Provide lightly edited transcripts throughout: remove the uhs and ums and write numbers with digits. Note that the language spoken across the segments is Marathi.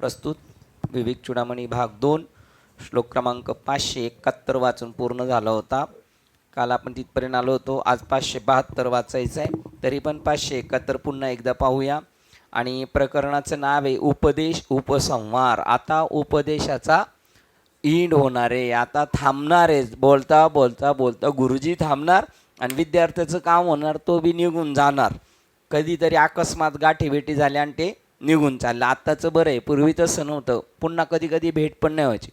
प्रस्तुत विवेक चूडामणी भाग 2 श्लोक क्रमांक 571 वाचून पूर्ण झाला होता. काल आपण तिथपर्यंत आलो होतो. आज 572 वाचायचं आहे. तरी पण 571 पुन्हा एकदा पाहूया. आणि प्रकरणाचं नाव आहे उपदेश उपसंहार. आता उपदेशाचा ईंड होणार आहे. आता थांबणार आहे. बोलता बोलता बोलता गुरुजी थांबणार आणि विद्यार्थ्याचं काम होणार, तो बी निघून जाणार. कधीतरी अकस्मात गाठीभेटी झाल्या आणि ते निघून चाललं. आत्ताचं बरं आहे, पूर्वी तसं नव्हतं. पुन्हा कधी कधी भेट पण नाही व्हायची.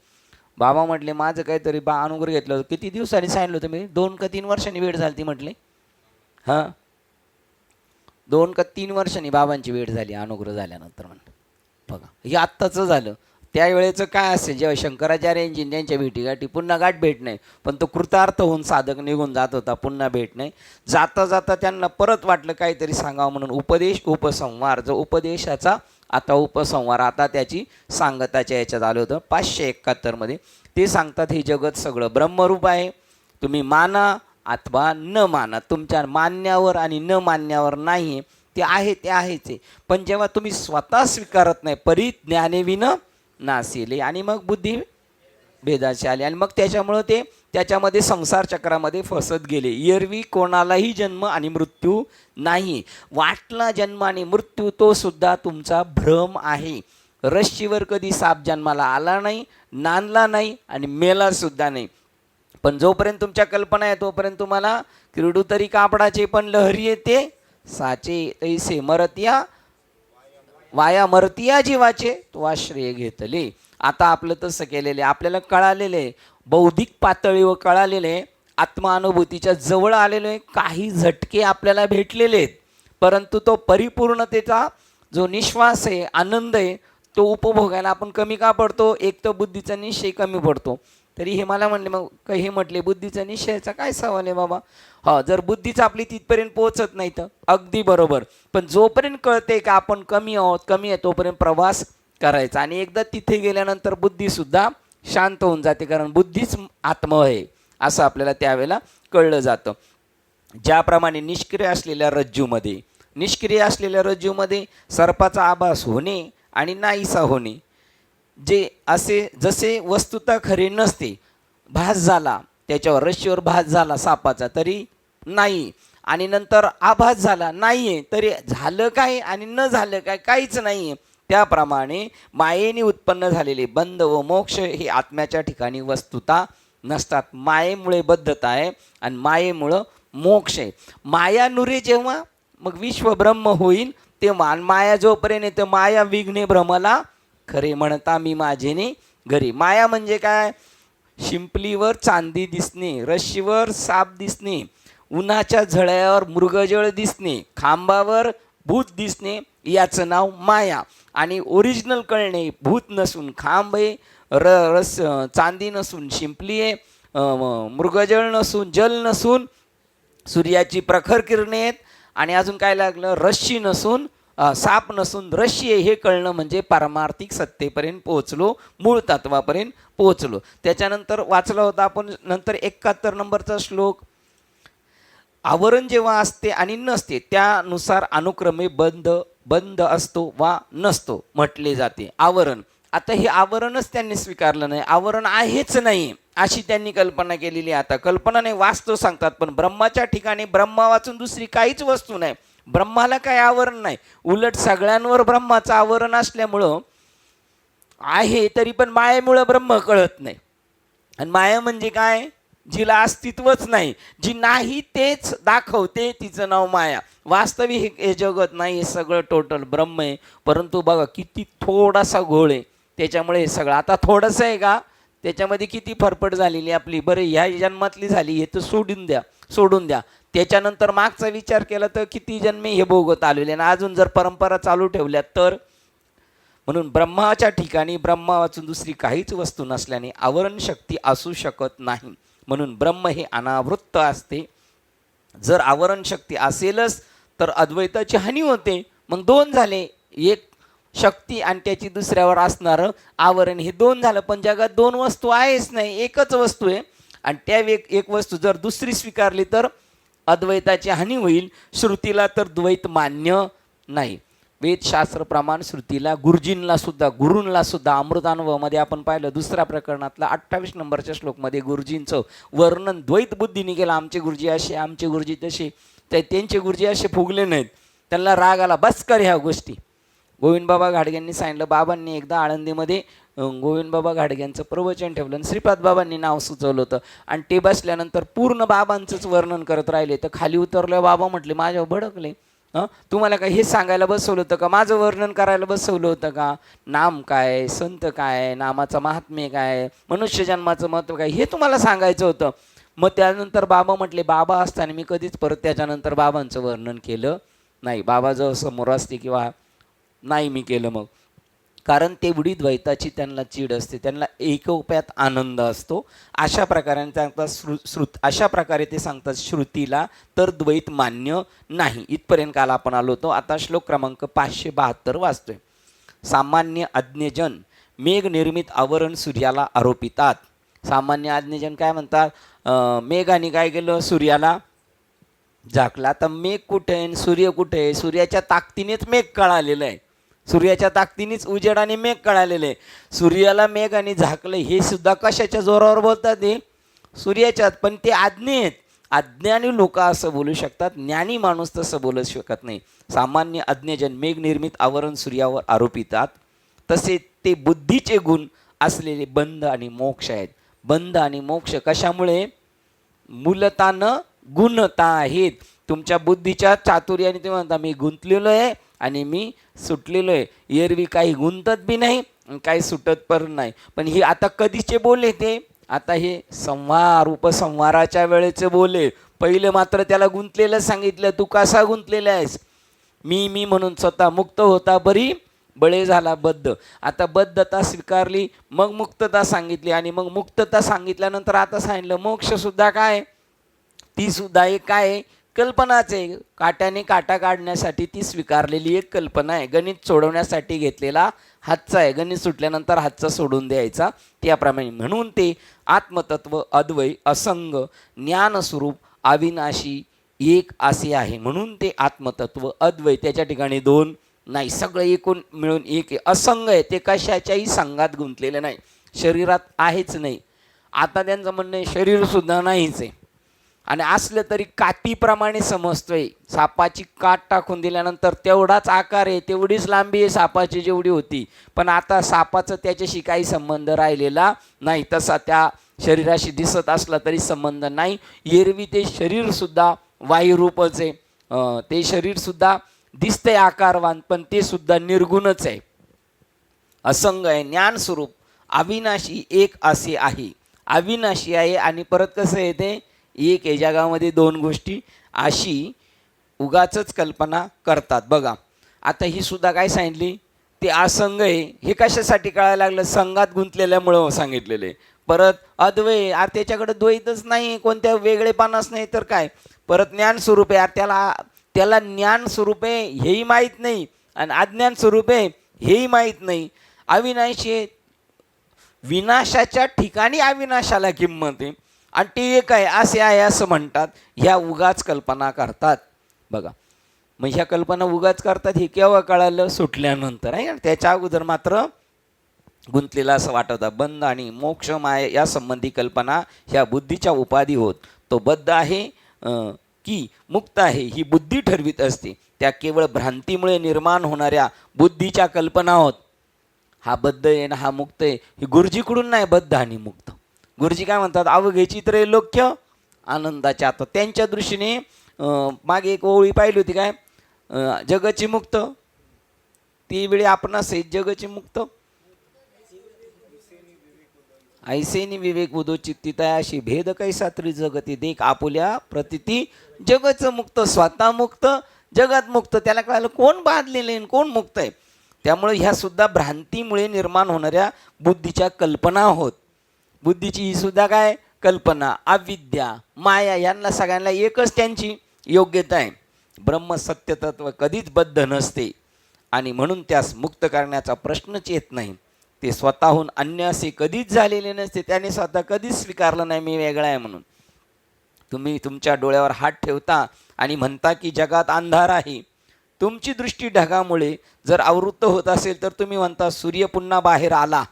बाबा म्हटले माझं काहीतरी अनुग्रह घेतलं होतं. किती दिवसांनी सांगितलं होतं मी? 2 का 3 वर्षांनी भेट झाली ती म्हटले. हां, 2 का 3 वर्षांनी बाबांची भेट झाली अनुग्रह झाल्यानंतर. म्हणलं बघा, हे आत्ताचं झालं. त्यावेळेचं काय असेल, जेव्हा शंकराचार्यांची त्यांच्या भेटीगाठी पुन्हा गाठ भेट नाही, पण तो कृतार्थ होऊन साधक निघून जात होता. पुन्हा भेट नाही. जाता जाता त्यांना परत वाटलं काहीतरी सांगावं म्हणून उपदेश उपसंहार. जो उपदेशाचा आता उपसंहार, आता त्याची सांगताच्या याच्यात आलं होतं 571 मध्ये. ते सांगतात हे जगत सगळं ब्रह्मरूप आहे. तुम्ही माना अथवा न माना. तुमच्या मान्यावर आणि न मान्यावर नाही, ते आहे ते आहेच आहे. पण जेव्हा तुम्ही स्वतः स्वीकारत नाही, परिज्ञानेविन नासिले, आणि मग बुद्धी भेदाचे आले आणि मग त्याच्यामुळं ते त्याच्यामध्ये संसार चक्रामध्ये फसत गेले. एरवी कोणालाही जन्म आणि मृत्यू नाही. वाटला जन्म आणि मृत्यू तो सुद्धा तुमचा भ्रम आहे. रश्शीवर कधी साप जन्माला आला नाही, नांदला नाही आणि मेला सुद्धा नाही. पण जोपर्यंत तुमच्या कल्पना आहे तोपर्यंत तुम्हाला क्रीडू तरी कापडाचे पण लहरी येते साचे, तैसे मरतिया वाया मरतिया जीवाचे तो आश्रय घेतले. आता आपलं तसं केलेले, आपल्याला कळालेले, बौद्धिक पातळीवर कळालेले, आत्मानुभूतीच्या जवळ आलेले काही झटके आपल्याला भेटलेले आहेत. परंतु तो परिपूर्णतेचा जो निश्वास आहे, आनंद आहे, तो उपभोगायला आपण कमी का पडतो? एक तर बुद्धीचा निश्चय कमी पडतो. तरी हे मला म्हणले, मग हे म्हटले बुद्धीचा निश्चयाचा काय सवाल आहे बाबा? हा, जर बुद्धीच आपली तिथपर्यंत पोहोचत नाही तर अगदी बरोबर. पण जोपर्यंत कळते का आपण कमी आहोत, कमी आहे, तोपर्यंत प्रवास करायचा. आणि एकदा तिथे गेल्यानंतर बुद्धीसुद्धा शांत होऊन जाते, कारण बुद्धीच आत्मा आहे असं आपल्याला त्यावेळेला कळलं जातं. ज्याप्रमाणे निष्क्रिय असलेल्या रज्जूमध्ये सर्पाचा आभास होणे आणि नाहीसा होणे, जे असे जसे वस्तुतः खरे नसते, भास झाला त्याच्यावर, रश्शीवर भास झाला सापाचा तरी नाही, आणि नंतर आभास झाला नाहीये तरी झालं काय आणि न झालं काय, काहीच नाहीये. त्याप्रमाणे मायेने उत्पन्न झालेले बंध व मोक्ष हे आत्म्याच्या ठिकाणी वस्तुता नसतात. मायेमुळे बद्धता आहे आणि मायेमुळं मोक्ष आहे. माया नुरे जेव्हा मग विश्व ब्रह्म होईल तेव्हा. माया जोपर्यंत येतं, माया विघ्ने भ्रमला खरे म्हणता मी माझेने घरी. माया म्हणजे काय? शिंपलीवर चांदी दिसणे, रश्शीवर साप दिसणे, उन्हाच्या झळ्यावर मृगजळ दिसणे, खांबावर भूत दिसणे, याचं नाव माया. आणि ओरिजिनल कळणे, भूत नसून खांब आहे, चांदी नसून शिंपली आहे, मृगजळ नसून जल नसून सूर्याची प्रखर किरणे आहेत, आणि अजून काय लागलं, रश्शी नसून साप नसून रश्शी आहे, हे कळणं म्हणजे पारमार्थिक सत्तेपर्यंत पोहोचलो, मूळ तत्वापर्यंत पोहोचलो. त्याच्यानंतर वाचला होता आपण नंतर 71 नंबरचा श्लोक. आवरण जेव्हा असते आणि नसते त्यानुसार अनुक्रमे बंध असतो वा नसतो म्हटले जाते. आवरण, आता हे आवरणच त्यांनी स्वीकारलं नाही, आवरण आहेच नाही अशी त्यांनी कल्पना केलेली. आता कल्पना नाही, वास्तव सांगतात. पण ब्रह्माच्या ठिकाणी ब्रह्मा वाचून दुसरी काहीच वस्तू नाही. ब्रह्माला काय आवरण नाही, उलट सगळ्यांवर ब्रह्माचं आवरण असल्यामुळं आहे. तरी पण मायेमुळं ब्रह्म कळत नाही. आणि माया म्हणजे काय? जिला अस्तित्वच नाही, जी नाही तेच दाखवते, तिचं नाव माया. वास्तविक हे जगत नाही, हे सगळं टोटल ब्रह्म आहे. परंतु बघा किती थोडासा घोळ आहे, त्याच्यामुळे हे सगळं. आता थोडंसं आहे का, त्याच्यामध्ये किती फरफट झालेली आपली. बरं, ह्या जन्मातली झाली, हे तर सोडून द्या. त्याच्यानंतर मागचा विचार केला तर किती जन्मे हे भोगत आलेले, आणि अजून जर परंपरा चालू ठेवल्या तर. म्हणून ब्रह्माच्या ठिकाणी ब्रह्मा वाचून दुसरी काहीच वस्तू नसल्याने आवरण शक्ती असू शकत नाही. म्हणून ब्रह्म हे अनावृत्त असते. जर आवरण शक्ती असेलच तर अद्वैताची हानी होते. मग 2 झाले, एक शक्ती आणि त्याची दुसऱ्यावर असणारं आवरण, हे 2 झालं. पण जगात 2 वस्तू आहेच नाही, एकच वस्तू आहे. आणि त्या एक वस्तू जर दुसरी स्वीकारली तर अद्वैताची हानी होईल. श्रुतीला तर द्वैत मान्य नाही. वेदशास्त्र प्रमाण श्रुतीला गुरुजींना सुद्धा गुरूंना सुद्धा अमृतानुभवामध्ये आपण पाहिलं दुसऱ्या प्रकरणातला 28 नंबरच्या श्लोकमध्ये गुरुजींचं वर्णन द्वैत बुद्धीने केलं. आमचे गुरुजी असे, आमचे गुरुजी तसे. त्यांचे गुरुजी असे फुगले नाहीत, त्यांना राग आला. बस कर ह्या गोष्टी. गोविंदबाबा घाडग्यांनी सांगितलं. बाबांनी एकदा आळंदीमध्ये गोविंदबाबा घाडग्यांचं प्रवचन ठेवलं आणि श्रीपाद बाबांनी नाव सुचवलं होतं आणि ते बसल्यानंतर पूर्ण बाबांचंच वर्णन करत राहिले. तर खाली उतरलं. बाबा म्हटले माझ्यावर भडकले. तुम्हाला काय हे सांगायला बसवलं होतं का? माझं वर्णन करायला बसवलं होतं का? नाम काय, संत काय, नामाचं महात्म्य काय, मनुष्य जन्माचं महत्त्व काय, हे तुम्हाला सांगायचं होतं. मग त्यानंतर बाबा म्हटले, बाबा असताना मी कधीच परत त्याच्यानंतर बाबांचं वर्णन केलं नाही. बाबा जर समोर असते किंवा नाही मी केलं मग, कारण तेवढी द्वैताची त्यांना चीड असते, त्यांना एकोप्यात आनंद असतो. अशा प्रकारे सांगतात अशा प्रकारे ते सांगतात श्रुतीला तर द्वैत मान्य नाही. इथपर्यंत काल आपण आलो होतो. आता श्लोक क्रमांक 572 वाचतोय. सामान्य अज्ञजन मेघ निर्मित आवरण सूर्याला आरोपितात. सामान्य अज्ञजन काय म्हणतात? मेघाने काय केलं? सूर्याला झाकला. तर मेघ कुठे आहे, सूर्य कुठे आहे? सूर्याच्या ताकदीनेच मेघ कळालेलं आहे. सूर्याच्या ताकदीनेच उजेड आणि मेघ कळालेले. सूर्याला मेघ आणि झाकलं हे सुद्धा कशाच्या जोरावर बोलतात? ते सूर्याच्यात. पण ते आज्ञे आहेत. अज्ञानी लोक असं बोलू शकतात, ज्ञानी माणूस तसं बोलू शकत नाही. सामान्य अज्ञजन मेघ निर्मित आवरण सूर्यावर आरोपितात. तसे ते बुद्धीचे गुण असलेले बंध आणि मोक्ष आहेत. बंध आणि मोक्ष कशामुळे? मूलतानं गुणता आहेत. तुमच्या बुद्धीच्या चातुर्याने तुम्ही म्हणता मी गुंतलेलो आहे आणि मी सुटलेलो आहे. एरवी काही गुंतत बी नाही, काही सुटत पण नाही. पण हे आता कधीचे बोले? ते आता हे संवार उपसंहाराच्या वेळेचे बोले. पहिले मात्र त्याला गुंतलेलं सांगितलं. तू कसा गुंतलेला आहेस? मी म्हणून स्वतः मुक्त होता बरी बळे झाला बद्ध. आता बद्धता स्वीकारली, मग मुक्तता सांगितली आणि मग मुक्तता सांगितल्यानंतर आता सांगितलं मोक्ष सुद्धा काय? ती सुद्धा एक काय? कल्पनाच आहे. काट्याने काटा काढण्यासाठी ती स्वीकारलेली एक कल्पना आहे. गणित सोडवण्यासाठी घेतलेला हातचा आहे. गणित सुटल्यानंतर हातचा सोडून द्यायचा, त्याप्रमाणे. म्हणून ते आत्मतत्व अद्वय असंग ज्ञानस्वरूप अविनाशी एक असे आहे. म्हणून ते आत्मतत्व अद्वय, त्याच्या ठिकाणी दोन नाही, सगळं एकूण मिळून एक आहे. असंग आहे, ते कशाच्याही संघात गुंतलेले नाही, शरीरात आहेच नाही. आता त्यांचं म्हणणं आहे शरीरसुद्धा नाहीच आहे आणि असलं तरी कातीप्रमाणे समजतोय. सापाची कात टाकून दिल्यानंतर तेवढाच आकार आहे, तेवढीच लांबी आहे सापाची जेवढी होती. पण आता सापाचं त्याच्याशी काही संबंध राहिलेला नाही. तसा त्या शरीराशी दिसत असला तरी संबंध नाही. एरवी ते शरीरसुद्धा वायुरूपच आहे. ते शरीरसुद्धा दिसतंय आकारवान, पण ते सुद्धा निर्गुणच आहे, असंग आहे, ज्ञानस्वरूप अविनाशी एक असे आहे. अविनाशी आहे आणि परत कसं आहे ते एक आहे. जगामध्ये दोन गोष्टी अशी उगाचच कल्पना करतात. बघा आता ही सुद्धा काय सांगितली? ते असंग आहे. हे कशासाठी कळायला लागलं? संघात गुंतलेल्यामुळं सांगितलेले. परत अद्वय, त्याच्याकडे द्वैतच नाही, कोणत्या वेगळेपणाच नाही तर काय. परत ज्ञान स्वरूप आहे, त्याला ज्ञान स्वरूप आहे हेही माहीत नाही आणि अज्ञान स्वरूप आहे हेही माहीत नाही. अविनाशी, विनाशाच्या ठिकाणी अविनाशाला किंमत आहे आणि ते एक आहे असे आहे असं म्हणतात. ह्या उगाच कल्पना करतात. बघा मग ह्या कल्पना उगाच करतात. हे केव्हा कळालं? सुटल्यानंतर आहे. त्याच्या अगोदर मात्र गुंतलेला असं वाटतं. बंध आणि मोक्ष माय या संबंधी कल्पना ह्या बुद्धीच्या उपाधी होत. तो बद्ध आहे की मुक्त आहे ही बुद्धी ठरवीत असते. त्या केवळ भ्रांतीमुळे निर्माण होणाऱ्या बुद्धीच्या कल्पना होत. हा बद्ध आहे ना हा मुक्त आहे, ही गुरुजीकडून नाही. बद्ध आणि मुक्त, गुरुजी काय म्हणतात? अवघे त्रैलोक्य आनंदाच्या आत. त्यांच्या दृष्टीने मागे एक ओळी पाहिली होती काय? जगची मुक्त, ती वेळी आपणास जगची मुक्त ऐसेनी विवेक उदो चित्ती तयाशी भेद कैसा त्रिजगती देख आपुल्या प्रतिती. जगचं मुक्त, स्वतः मुक्त, जगात मुक्त. त्याला कळालं कोण बांधलेलं आहे कोण मुक्त आहे. त्यामुळे ह्या सुद्धा भ्रांतीमुळे निर्माण होणाऱ्या बुद्धीच्या कल्पना होत. बुद्धीची ही सुद्धा काय? कल्पना, अविद्या, माया, यांना सगळ्यांना एकच त्यांची योग्यता आहे. ब्रह्म सत्यतत्व कधीच बद्ध नसते आणि म्हणून त्यास मुक्त करण्याचा प्रश्नच येत नाही. ते स्वतःहून अन्य असे कधीच झालेले नसते. त्याने स्वतः कधीच स्वीकारलं नाही मी वेगळा आहे म्हणून. तुम्ही तुमच्या डोळ्यावर हात ठेवता आणि म्हणता की जगात अंधार आहे, तुमची दृष्टी ढगामुळे जर आवृत्त होत असेल तर तुम्ही म्हणता सूर्य पुन्हा बाहेर आला.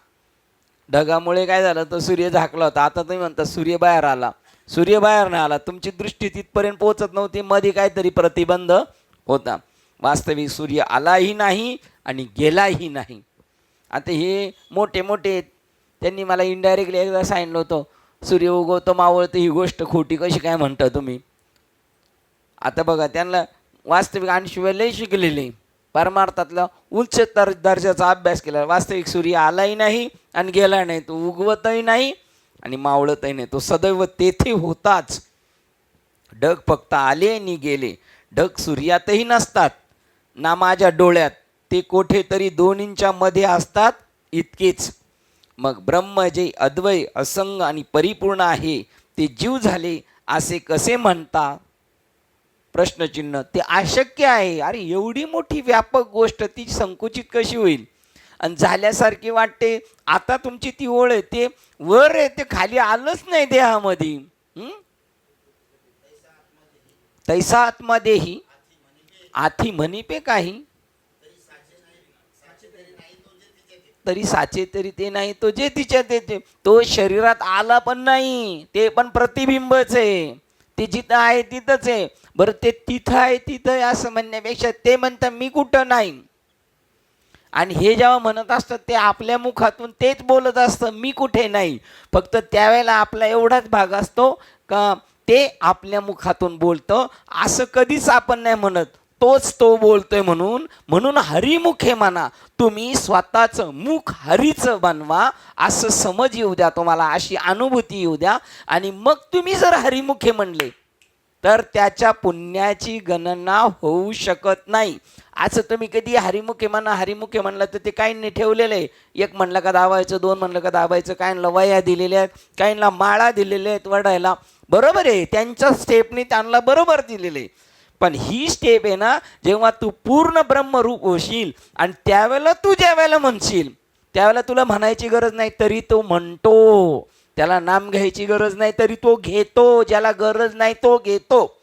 ढगामुळे काय झालं तर सूर्य झाकला होता, आता तुम्ही म्हणता सूर्य बाहेर आला. सूर्य बाहेर नाही आला, तुमची दृष्टी तिथपर्यंत पोहोचत नव्हती, मध्ये काहीतरी प्रतिबंध होता. वास्तविक सूर्य आलाही नाही आणि गेलाही नाही. आता हे मोठे मोठे त्यांनी मला इनडायरेक्टली एकदा सांगितलं होतं, सूर्य उगवतो मावळतं ही गोष्ट खोटी कशी काय म्हणता तुम्ही. आता बघा, त्यांना वास्तविक आणि शिवाय लय शिकलेले, परमार्थातला उच्च दर्जाचा अभ्यास केला. वास्तविक सूर्य आलाही नाही आणि गेला नाही, तो उगवतही नाही आणि मावळतही नाही, तो सदैव तेथे होताच. ढग फक्त आले आणि गेले. ढग सूर्यातही नसतात ना माझ्या डोळ्यात, ते कोठेतरी 2 इंचामध्ये असतात इतकेच. मग ब्रह्म जे अद्वय असंग आणि परिपूर्ण आहे ते जीव झाले असे कसे म्हणता? प्रश्नचिन्ह. ते अशक्य आहे. अरे एवढी मोठी व्यापक गोष्ट ती संकुचित कशी होईल? आणि झाल्यासारखी वाटते. आता तुमची ती ओळ आहे, ते वर आहे, ते खाली आलंच नाही देहामध्ये. तैसा आत्मदेही आथी म्हणिपे काही, तरी साचे तरी ते नाही तो जे तिच्यात येते. तो शरीरात आला पण नाही, ते पण प्रतिबिंबच आहे. ते जिथं आहे तिथंच आहे. बरं, ते तिथं आहे तिथं आहे असं म्हणण्यापेक्षा ते म्हणतं मी कुठं नाही. आणि हे जेव्हा म्हणत असतं ते आपल्या मुखातून तेच बोलत असतं, मी कुठे नाही. फक्त त्यावेळेला आपला एवढाच भाग असतो का ते आपल्या मुखातून बोलतं असं कधीच आपण नाही म्हणत, तोच तो बोलतोय. म्हणून हरिमुखे म्हणा. तुम्ही स्वतःचं मुख हरीचं बनवा, असं समज येऊ द्या तुम्हाला, अशी अनुभूती येऊ द्या. आणि मग तुम्ही जर हरिमुखे म्हणले तर त्याच्या पुण्याची गणना होऊ शकत नाही. असं तुम्ही कधी हरिमुखे म्हणलं तर ते काहींनी ठेवलेलं आहे. 1 म्हणलं का दाबायचं, 2 म्हणलं का दाबायचं, काहींना वया दिलेल्या आहेत, काहींना माळा दिलेल्या आहेत वडायला. बरोबर आहे, त्यांच्या स्टेपने त्यांना बरोबर दिलेलं आहे. पण ही स्टेप आहे ना, जेव्हा तू पूर्ण ब्रह्मरूप होशील आणि त्यावेळेला तू ज्या वेळेला म्हणशील त्यावेळेला तुला म्हणायची गरज नाही तरी तो म्हणतो. त्याला नाम घ्यायची गरज नाही तरी तो घेतो. ज्याला गरज नाही तो घेतो.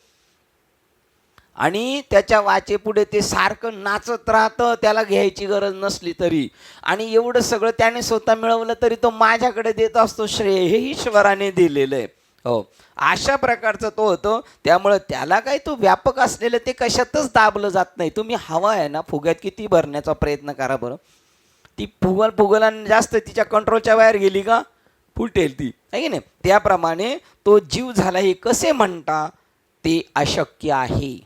आणि त्याच्या वाचेपुढे ते सारखं नाचत राहतं, त्याला घ्यायची गरज नसली तरी. आणि एवढं सगळं त्याने स्वतः मिळवलं तरी तो माझ्याकडे देत असतो श्रेय, हे ईश्वराने दिलेलं आहे. हो, अशा प्रकारचा तो होतो. त्यामुळं त्याला काही तो व्यापक असलेलं ते कशातच दाबलं जात नाही. तुम्ही हवा आहे ना फुग्यात किती भरण्याचा प्रयत्न करा बरं, ती फुगल आणि जास्त तिच्या कंट्रोलच्या बाहेर गेली का फुटेल ती, आहे की नाही. त्याप्रमाणे तो जीव झाला हे कसे म्हणता, ते अशक्य आहे.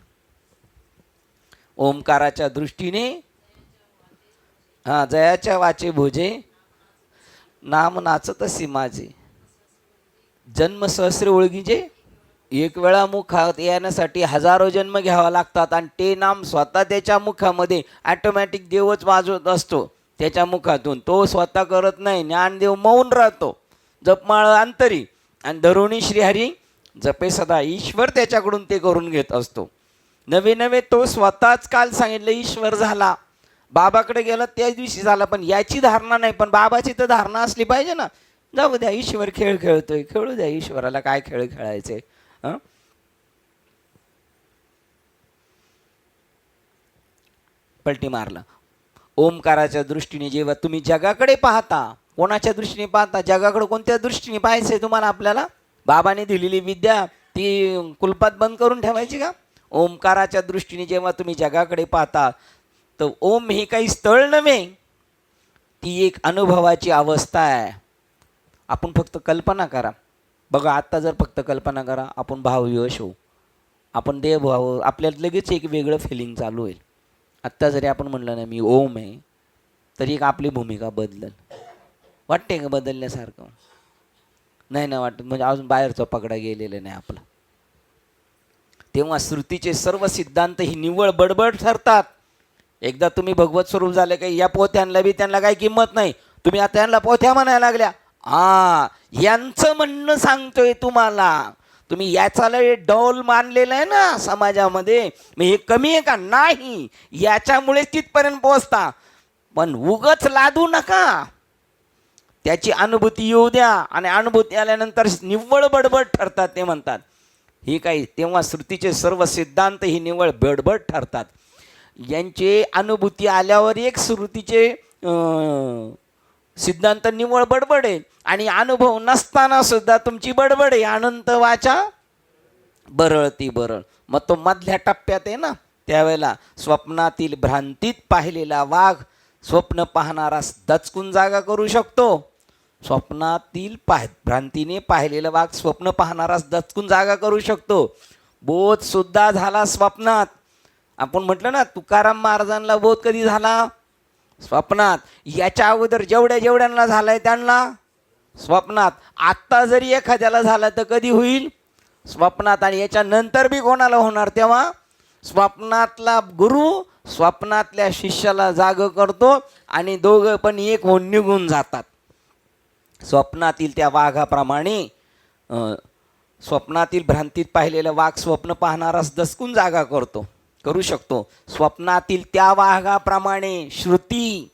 ओंकाराच्या दृष्टीने जयाच्या वाचे भोजे, नाम नाचतसी माझे. जन्म सहस्र ओळखीचे, 1 वेळा मुखात येण्यासाठी हजारो जन्म घ्यावा लागतात. आणि ते नाम स्वतः त्याच्या मुखामध्ये ॲटोमॅटिक देवच वाजवत असतो त्याच्या मुखातून. तो स्वतः करत नाही. ज्ञानदेव मौन राहतो, जपमाळ अंतरी, आणि धरुणी श्रीहरी जपे सदा. ईश्वर त्याच्याकडून ते करून घेत असतो. नवे तो स्वतःच काल सांगितलं ईश्वर झाला. बाबाकडे गेला त्याच दिवशी झाला. पण याची धारणा नाही, पण बाबाची तर धारणा असली पाहिजे ना. जाऊ द्या, ईश्वर खेळ खेळतोय, खेळू द्या. ईश्वराला काय खेळ खेळायचे. पलटी मारला. ओमकाराच्या दृष्टीने जेव्हा तुम्ही जगाकडे पाहता, कोणाच्या दृष्टीने पाहता, जगाकडे कोणत्या दृष्टीने पाहायचंय तुम्हाला? आपल्याला बाबाने दिलेली विद्या ती कुलपात बंद करून ठेवायची का? ओमकाराच्या दृष्टीने जेव्हा तुम्ही जगाकडे पाहता तर ओम हे काही स्थळ नव्हे, ती एक अनुभवाची अवस्था आहे. आपण फक्त कल्पना करा. बघा, आत्ता जर फक्त कल्पना करा, आपण भावविवश होऊ, आपण देवभाव, आपल्याला लगेच एक वेगळं फिलिंग चालू होईल. आत्ता जरी आपण म्हणलं ना मी ओम आहे, तरी एक आपली भूमिका बदलेल. वाटते का बदलण्यासारखं? नाही ना वाटत, म्हणजे अजून बाहेरचा पकडा गेलेला नाही आपला. तेव्हा श्रुतीचे सर्व सिद्धांत ही निव्वळ बडबड ठरतात. एकदा तुम्ही भगवत स्वरूप झाले काही या पोथ्यांना बी त्यांना काही किंमत नाही. तुम्ही आता यांना पोथ्या म्हणायला लागल्या. यांचं म्हणणं सांगतोय तुम्हाला. तुम्ही याचाला डौल मानलेलं आहे ना समाजामध्ये, मग हे कमी आहे का? नाही, याच्यामुळे तिथपर्यंत पोहोचता. पण उगच लादू नका, त्याची अनुभूती येऊ द्या. आणि अनुभूती आल्यानंतर निव्वळ बडबड ठरतात ते म्हणतात. ही काही तेव्हा श्रुतीचे सर्व सिद्धांत ही निव्वळ बडबड ठरतात. यांचे अनुभूती आल्यावर एक श्रुतीचे सिद्धांत निव्वळ बडबड आहे, आणि अनुभव नसताना सुद्धा तुमची बडबड आहे. अनंत वाचा बरळती बरळ. मग तो मधल्या टप्प्यात आहे ना, त्यावेळेला स्वप्नातील भ्रांतीत पाहिलेला वाघ स्वप्न पाहणारा दचकून जागा करू शकतो. स्वप्नातील भ्रांतीने पाहिलेला वाघ स्वप्न पाहणारा दचकून जागा करू शकतो. बोध सुद्धा झाला स्वप्नात. आपण म्हटलं ना, तुकाराम महाराजांना बोध कधी झाला? स्वप्नात. याच्या अगोदर जेवढ्यांना झालाय त्यांना स्वप्नात. आत्ता जरी एखाद्याला झाला तर कधी होईल? स्वप्नात. आणि याच्या नंतर बी कोणाला होणार? तेव्हा स्वप्नातला गुरु स्वप्नातल्या शिष्याला जाग करतो आणि दोघं पण एक होऊन निघून जातात. स्वप्नातील त्या वाघाप्रमाणे स्वप्नातील भ्रांतीत पाहिलेला वाघ स्वप्न पाहणारास दचकून जागा करू शकतो. स्वप्नातील त्या वाघाप्रमाणे श्रुती,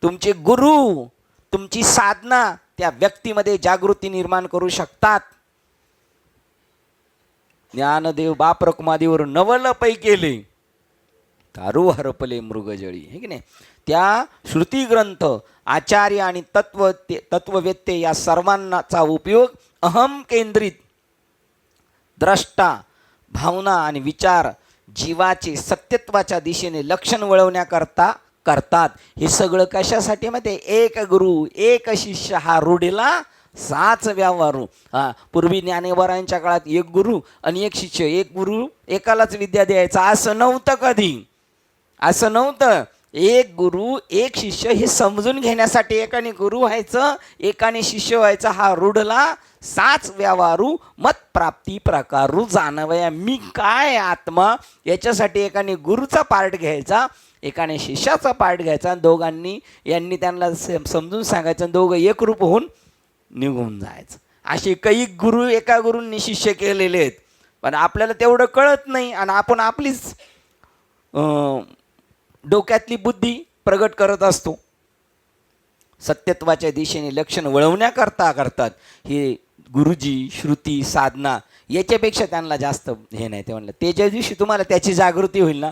तुमचे गुरु, तुमची साधना त्या व्यक्तीमध्ये जागृती निर्माण करू शकतात. ज्ञानदेव बाप रकुमादेवर नवल पै केले, तारू हरपले मृगजळी, हे की नाही. त्या श्रुती ग्रंथ, आचार्य आणि तत्ववेत्ते या सर्वांचा उपयोग अहम केंद्रित द्रष्टा, भावना आणि विचार जीवाचे सत्यत्वाच्या दिशेने लक्षण वळवण्याकरता करतात. हे सगळं कशासाठी? मध्ये एक गुरु एक शिष्य हा रूढीला साच व्यवहारू. पूर्वी ज्ञानेश्वरांच्या काळात एक गुरु आणि एक शिष्य, एक गुरु एकालाच विद्या द्यायचा असं नव्हतं. कधी असं नव्हतं. एक गुरु एक शिष्य हे समजून घेण्यासाठी एकाने गुरु व्हायचं, एकाने शिष्य व्हायचं. हा रूढला साच व्यवहारू मत प्राप्ती प्रकारू जाणवया मी काय आत्मा, याच्यासाठी एकाने गुरुचा पार्ट घ्यायचा, एकाने शिष्याचा पार्ट घ्यायचा. यांनी त्यांना समजून सांगायचं, दोघं एकरूप होऊन निघून जायचं. असे काही गुरु एका गुरूंनी शिष्य केलेले आहेत, पण आपल्याला तेवढं कळत नाही. आणि आपण आपलीच डोक्यातली बुद्धी प्रगट करत असतो. सत्यत्वाच्या दिशेने लक्षण वळवण्याकरता करतात हे गुरुजी, श्रुती, साधना. याच्यापेक्षा त्यांना जास्त हे नाही. ते म्हणलं ते ज्या दिवशी तुम्हाला त्याची जागृती होईल ना,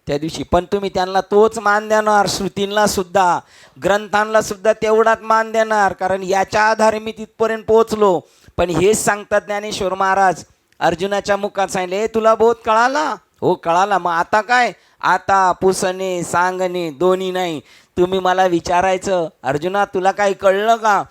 त्या दिवशी पण तुम्ही त्यांना तोच मान देणार. श्रुतींना सुद्धा, ग्रंथांना सुद्धा तेवढाच मान देणार, कारण याच्या आधारे मी तिथपर्यंत पोहोचलो. पण हेच सांगतात ज्ञानेश्वर महाराज, अर्जुनाच्या मुखात सांगितले, तुला बोध कळाला? हो कळाला. मग आता काय? आता पुसणे सांगणे दोन्ही नाही. तुम्ही मला विचारायचं, अर्जुना तुला काही कळलं का?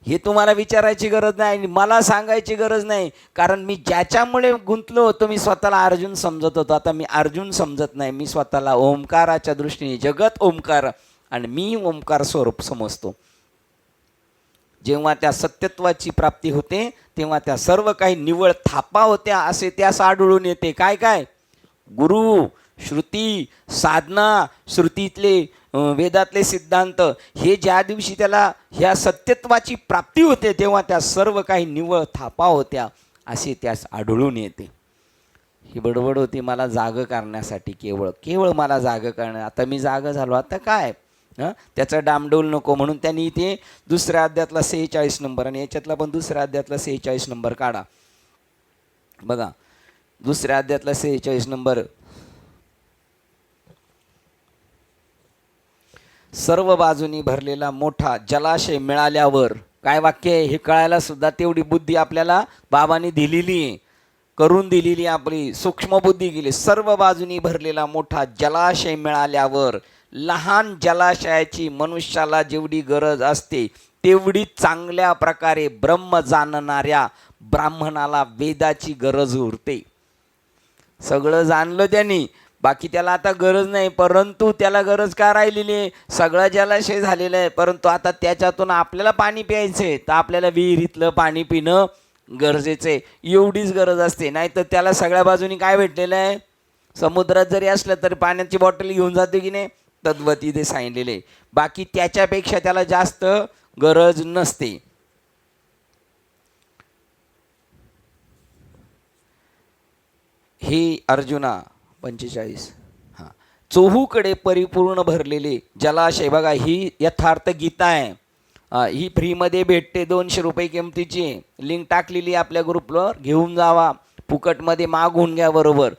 हे तुम्हाला विचारायची गरज नाही, मला सांगायची गरज नाही. कारण मी ज्याच्यामुळे गुंतलो होतो, मी स्वतःला अर्जुन समजत होतो. आता मी अर्जुन समजत नाही, मी स्वतःला ओंकाराच्या दृष्टीने, जगत ओंकार आणि मी ओंकार स्वरूप समजतो. जेव्हा त्या सत्यत्वाची प्राप्ती होते तेव्हा त्या सर्व काही निव्वळ थापा होत्या असे त्यास आढळून येते. काय काय? गुरु, श्रुती, साधना, श्रुतीतले वेदातले सिद्धांत, हे ज्या दिवशी त्याला ह्या सत्यत्वाची प्राप्ती होते तेव्हा त्या सर्व काही निव्वळ थापा होत्या असे त्यास आढळून येते. ही बडबड होती मला जाग करण्यासाठी, केवळ मला जाग करण्या. आता मी जाग झालो, आता काय? त्याचा डामडोल नको म्हणून त्यांनी इथे दुसऱ्या अध्यायातला 46 नंबर आणि याच्यातला पण दुसऱ्या अध्यायातला 46 नंबर काढा. बघा दुसऱ्या अध्यायातला 46 नंबर. सर्व बाजूनी भरलेला मोठा जलाशय मिळाल्यावर, काय वाक्य आहे हे कळायला सुद्धा तेवढी बुद्धी आपल्याला बाबांनी दिलेली आहे, करून दिलेली, आपली सूक्ष्म बुद्धी गेली. सर्व बाजूनी भरलेला मोठा जलाशय मिळाल्यावर, लहान जलाशयाची मनुष्याला जेवढी गरज असते तेवढी चांगल्या प्रकारे ब्रह्म जाणणाऱ्या ब्राह्मणाला वेदाची गरज उरते. सगळं जाणलं त्यांनी, बाकी त्याला आता गरज नाही. परंतु त्याला गरज का राहिलेली आहे? सगळं जलाशय झालेलं आहे, परंतु आता त्याच्यातून आपल्याला पाणी प्यायचं आहे, तर आपल्याला विहिरीतलं पाणी पिणं गरजेचं आहे. एवढीच गरज असते. नाही तर त्याला सगळ्या बाजूनी काय भेटलेलं आहे? समुद्रात जरी असलं तरी पाण्याची बॉटल घेऊन जातो की नाही, तद्वती ते सांगितलेले. बाकी त्याच्यापेक्षा त्याला जास्त गरज नसते. हे अर्जुना 45. हां, चोहूकडे परिपूर्ण भरलेले जलाशय. बघा ही यथार्थ गीता आहे. ही फ्रीमध्ये भेटते, 200 रुपये किमतीची. लिंक टाकलेली आपल्या ग्रुपवर, घेऊन जावा, फुकटमध्ये मागवून घ्या. बरोबर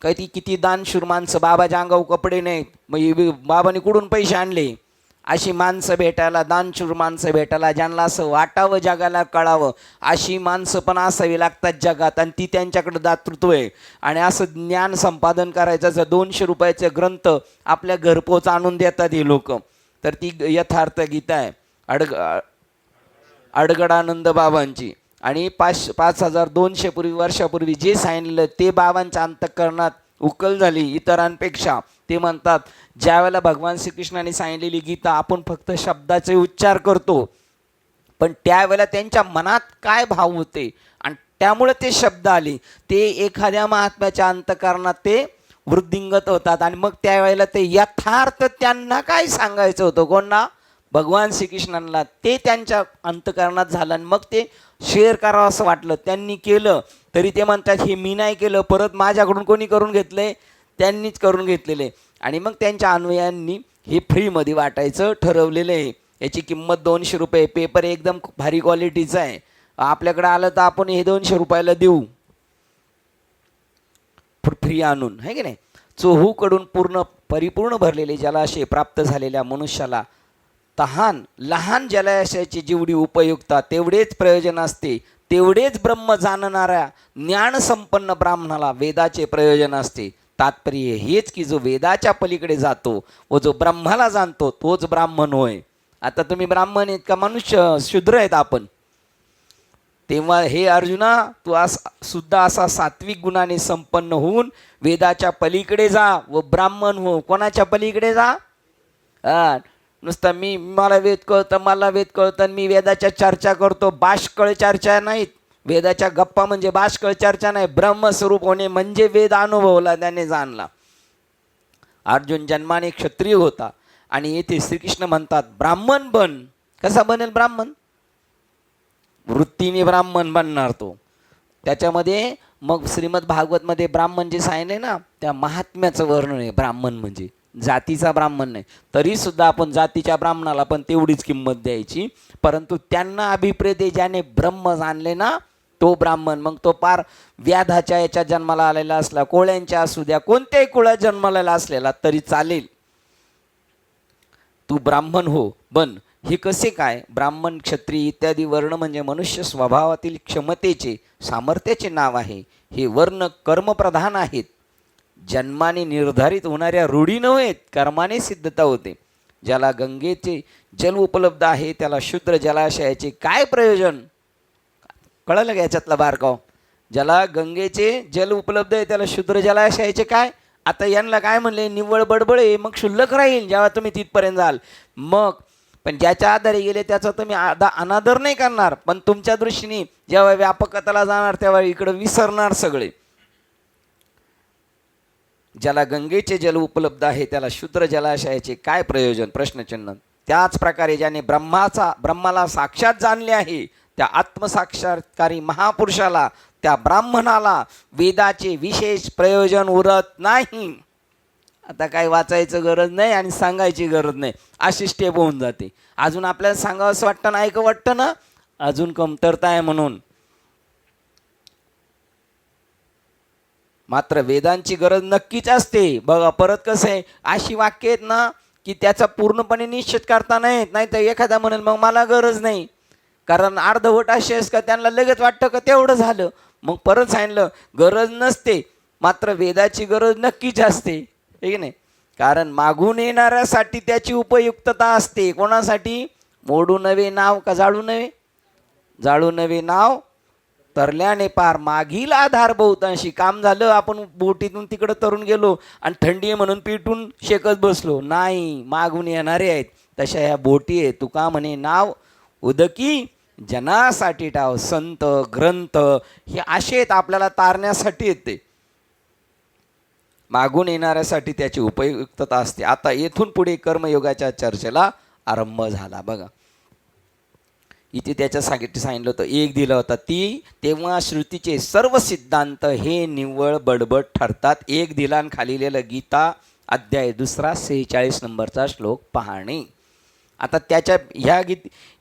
काय ती किती दानशूर माणसं, बाबाच्या अंगावर कपडे नाहीत, मग बाबाने कुठून पैसे आणले? अशी माणसं भेटायला, दानशूर माणसं भेटायला, ज्यांना असं वाटावं जगाला कळावं अशी माणसं पण असावी लागतात जगात, आणि ती त्यांच्याकडे दातृत्व आहे. आणि असं ज्ञान संपादन करायचं, जर 200 रुपयाचे ग्रंथ आपल्या घरपोच आणून देतात हे लोक, तर ती यथार्थ गीता आहे अडगडानंद बाबांची. आणि 5200 वर्षापूर्वी जे सांगितलं ते बाबांच्या अंतःकरणात उकल झाली इतरांपेक्षा. ते म्हणतात, ज्यावेळेला भगवान श्रीकृष्णाने सांगितलेली गीता आपण फक्त शब्दाचे उच्चार करतो, पण त्यावेळेला त्यांच्या मनात काय भाव होते आणि त्यामुळे ते शब्द आले, ते एखाद्या महात्म्याच्या अंतःकरणात ते वृद्धिंगत होतात. आणि मग त्यावेळेला ते यथार्थ त्यांना काय सांगायचं होतं, कोणा? भगवान श्रीकृष्णांना, ते त्यांच्या अंतःकरणात झालं आणि मग ते शेअर करावं असं वाटलं. त्यांनी केलं तरी ते म्हणतात, हे मी नाही केलं, परत माझ्याकडून कोणी करून घेतलंय? त्यांनीच करून घेतलेले. आणि मग त्यांच्या अन्वयांनी हे फ्रीमध्ये वाटायचं ठरवलेलं आहे. याची किंमत 200 रुपये. पेपर एकदम भारी क्वालिटीचा आहे. आपल्याकडे आलं तर आपण हे 200 रुपयाला देऊ फ्री आणून, आहे की नाही? चोहूकडून परिपूर्ण भरलेले जलाशय प्राप्त झालेल्या मनुष्याला तहान लहान जलाशयाची जेवढी उपयुक्तता तेवढेच प्रयोजन असते, तेवढेच ब्रह्म जाणणाऱ्या ज्ञानसंपन्न ब्राह्मणाला वेदाचे प्रयोजन असते. तात्पर्य हेच की जो वेदाच्या पलीकडे जातो व जो ब्रह्माला जाणतो तोच ब्राह्मण होय. आता तुम्ही ब्राह्मण आहेत का मनुष्य शूद्र आहेत आपण? तेव्हा हे अर्जुना, तू सुद्धा असा सात्विक गुणाने संपन्न होऊन वेदाच्या पलीकडे जा व ब्राह्मण हो. कोणाच्या पलीकडे जा? नुसतं मला वेद कळतं मी वेदाच्या चर्चा करतो, बाष्कळ चर्चा नाहीत. वेदाच्या गप्पा म्हणजे बाष्कळ चर्चा नाही. ब्रह्मस्वरूप होणे म्हणजे वेद अनुभवला, त्याने जाणला. अर्जुन जन्माने क्षत्रिय होता आणि येथे श्रीकृष्ण म्हणतात ब्राह्मण बन. कसा बनेल ब्राह्मण? वृत्तीने ब्राह्मण बनणार तो. त्याच्यामध्ये मग श्रीमद भागवतमध्ये ब्राह्मण जे सांगितले ना, त्या महात्म्याचं वर्णन आहे. ब्राह्मण म्हणजे जातीचा ब्राह्मण नाही. तरी सुद्धा आपण जातीच्या ब्राह्मणाला पण तेवढीच किंमत द्यायची. परंतु त्यांना अभिप्रेत ज्याने ब्रह्म जाणले ना, तो ब्राह्मण. मग तो पार व्याधाच्या याच्या जन्माला आलेला असला, कोळ्यांच्या असू द्या, कोणत्याही कुळात जन्माला असलेला तरी चालेल, तू ब्राह्मण हो बन. हे कसे काय? ब्राह्मण, क्षत्रिय इत्यादी वर्ण म्हणजे मनुष्य स्वभावातील क्षमतेचे, सामर्थ्याचे नाव आहे. हे वर्ण कर्मप्रधान आहेत. जन्माने निर्धारित होणाऱ्या रूढी नव्हेत, कर्माने सिद्धता होते. ज्याला गंगेचे जल उपलब्ध आहे त्याला शुद्र जलाशयाचे काय प्रयोजन? कळलं का याच्यातला बारकाव? ज्याला गंगेचे जल उपलब्ध आहे त्याला शुद्र जलाशयाचे काय? आता यांना काय म्हणले? निव्वळ बडबड आहे, मग शुल्लक राहील जेव्हा तुम्ही तिथपर्यंत जाल. मग पण ज्याच्या आधारे गेले त्याचा तुम्ही अनादर नाही करणार, पण तुमच्या दृष्टीने जेव्हा व्यापकताला जाणार तेव्हा इकडं विसरणार सगळे. ज्याला गंगेचे जल उपलब्ध आहे त्याला शुद्र जलाशयाचे काय प्रयोजन? प्रश्नचिन्ह. त्याच प्रकारे ज्याने ब्रह्माला साक्षात जाणले आहे त्या आत्मसाक्षात्कारी महापुरुषाला, त्या ब्राह्मणाला वेदाचे विशेष प्रयोजन उरत नाही. आता काय वाचायचं गरज नाही आणि सांगायची गरज नाही, अशी स्टेप होऊन जाते. अजून आपल्याला सांगावं असं वाटतं ना, ऐकं वाटतं ना, अजून कमतरता आहे म्हणून. मात्र वेदांची गरज नक्कीच असते. बघा परत कसं आहे, अशी वाक्य आहेत ना की त्याचा पूर्णपणे निश्चित करता नाहीत. नाही तर एखादा म्हणेल मग मला गरज नाही, कारण अर्धवट असे असं का त्यांना लगेच वाटतं का तेवढं झालं. मग परत सांगितलं गरज नसते, मात्र वेदाची गरज नक्कीच असते, ठीक नाही? कारण मागून येणाऱ्यासाठी त्याची उपयुक्तता असते. कोणासाठी? मोडू नवे नाव का जाळू नवे? जाळू नवे नाव तरल्याने पार. मागील आधार बहुतांशी. काम झालं, आपण बोटीतून तिकडं तरून गेलो आणि थंडी आहे म्हणून पेटून शेकत बसलो नाही, मागून येणारे आहेत. तशा ह्या बोटी आहे. तुका म्हणे नाव उदकी जनासाठी टाव. संत ग्रंथ हे असे आहेत आपल्याला तारण्यासाठी येते, मागून येणाऱ्यासाठी त्याची उपयुक्तता असते. आता येथून पुढे कर्मयोगाच्या चर्चेला आरंभ झाला. बघा इथे त्याच्यासाठी सांगितलं होतं, एक दिला होता ती. तेव्हा श्रुतीचे सर्व सिद्धांत हे निव्वळ बडबड ठरतात. एक दिला खाली लिहिलं गीता अध्याय 2 46 नंबरचा श्लोक पाहणे. आता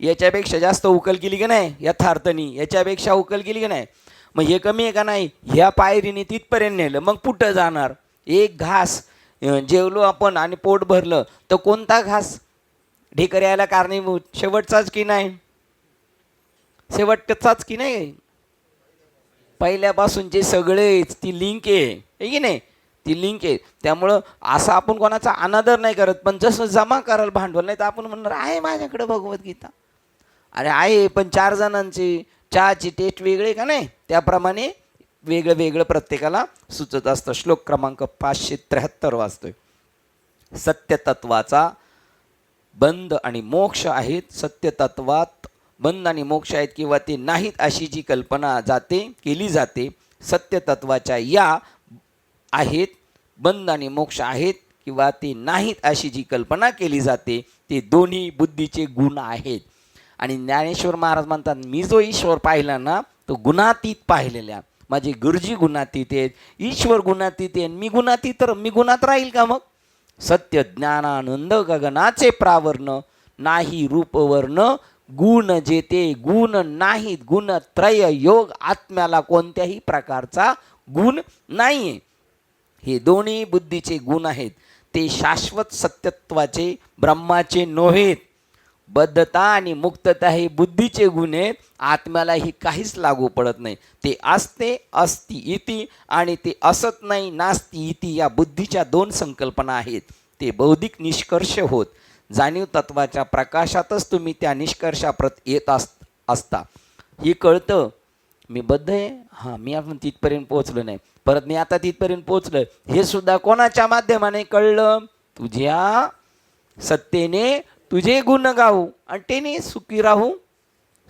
याच्यापेक्षा जास्त उकल केली की नाही यथार्थनी, याच्यापेक्षा उकल केली की नाही? मग हे कमी आहे का नाही? ह्या पायरीने तिथपर्यंत नेलं, मग कुठं जाणार? एक घास जेवलो आपण आणि पोट भरलं तर कोणता घास ढेकर यायला कारणीभूत? शेवटचाच की नाही? शेवटचाच की नाही? पहिल्यापासूनचे सगळेच ती लिंक आहे की नाही? ती लिंक आहे. त्यामुळं असं आपण कोणाचा अनादर नाही करत, पण जसं जमा कराल भांडवल, नाही तर आपण म्हणणार आहे माझ्याकडे भगवद्गीता. अरे आहे, पण 4 जणांची चहाची टेस्ट वेगळे का नाही? त्याप्रमाणे वेगळं वेगळं प्रत्येकाला सुचत असतं. श्लोक क्रमांक 573 वाचतोय. सत्यतत्वाचा बंध आणि मोक्ष आहेत. सत्यतत्वात बंध आणि मोक्ष आहेत किंवा ते नाहीत अशी जी कल्पना केली जाते, सत्यतत्वाच्या या आहेत, बंध आणि मोक्ष आहेत किंवा ते नाहीत अशी जी कल्पना केली जाते, ते दोन्ही बुद्धीचे गुण आहेत. आणि ज्ञानेश्वर महाराज म्हणतात, मी जो ईश्वर पाहिला ना तो गुणातीत पाहिलेल्या. माझे गुरुजी गुणातीत आहेत, ईश्वर गुणातीत आहे, मी गुणातीत, तर मी गुणात राहील का मग? सत्य ज्ञानानंद गगनाचे प्रावर्ण, नाही रूपवर्ण गुण जेते गुण नाहीत. गुणत्रय योग आत्म्याला कोणत्याही प्रकारचा गुण नाही. हे दोन्ही बुद्धीचे गुण आहेत. ते शाश्वत सत्यत्वाचे ब्रह्माचे नव्हेत. बद्धता आणि मुक्तता हे बुद्धीचे गुण आहेत. आत्म्यालाही काहीच लागू पडत नाही. ते असते अस्ति इति आणि ते असत नाही नास्ति इति या बुद्धीच्या 2 संकल्पना आहेत. ते बौद्धिक निष्कर्ष होत. जाणीव तत्वाच्या प्रकाशातच तुम्ही त्या निष्कर्षाप्रत येत असता. हे कळतं मी बद्ध आहे, हां मी आपण तिथपर्यंत पोहोचलो नाही, परत मी आता तिथपर्यंत पोहोचलो, हे सुद्धा कोणाच्या माध्यमाने कळलं? तुझ्या सत्तेने तुझे गुण गाऊ आणि तेने सुखी राहू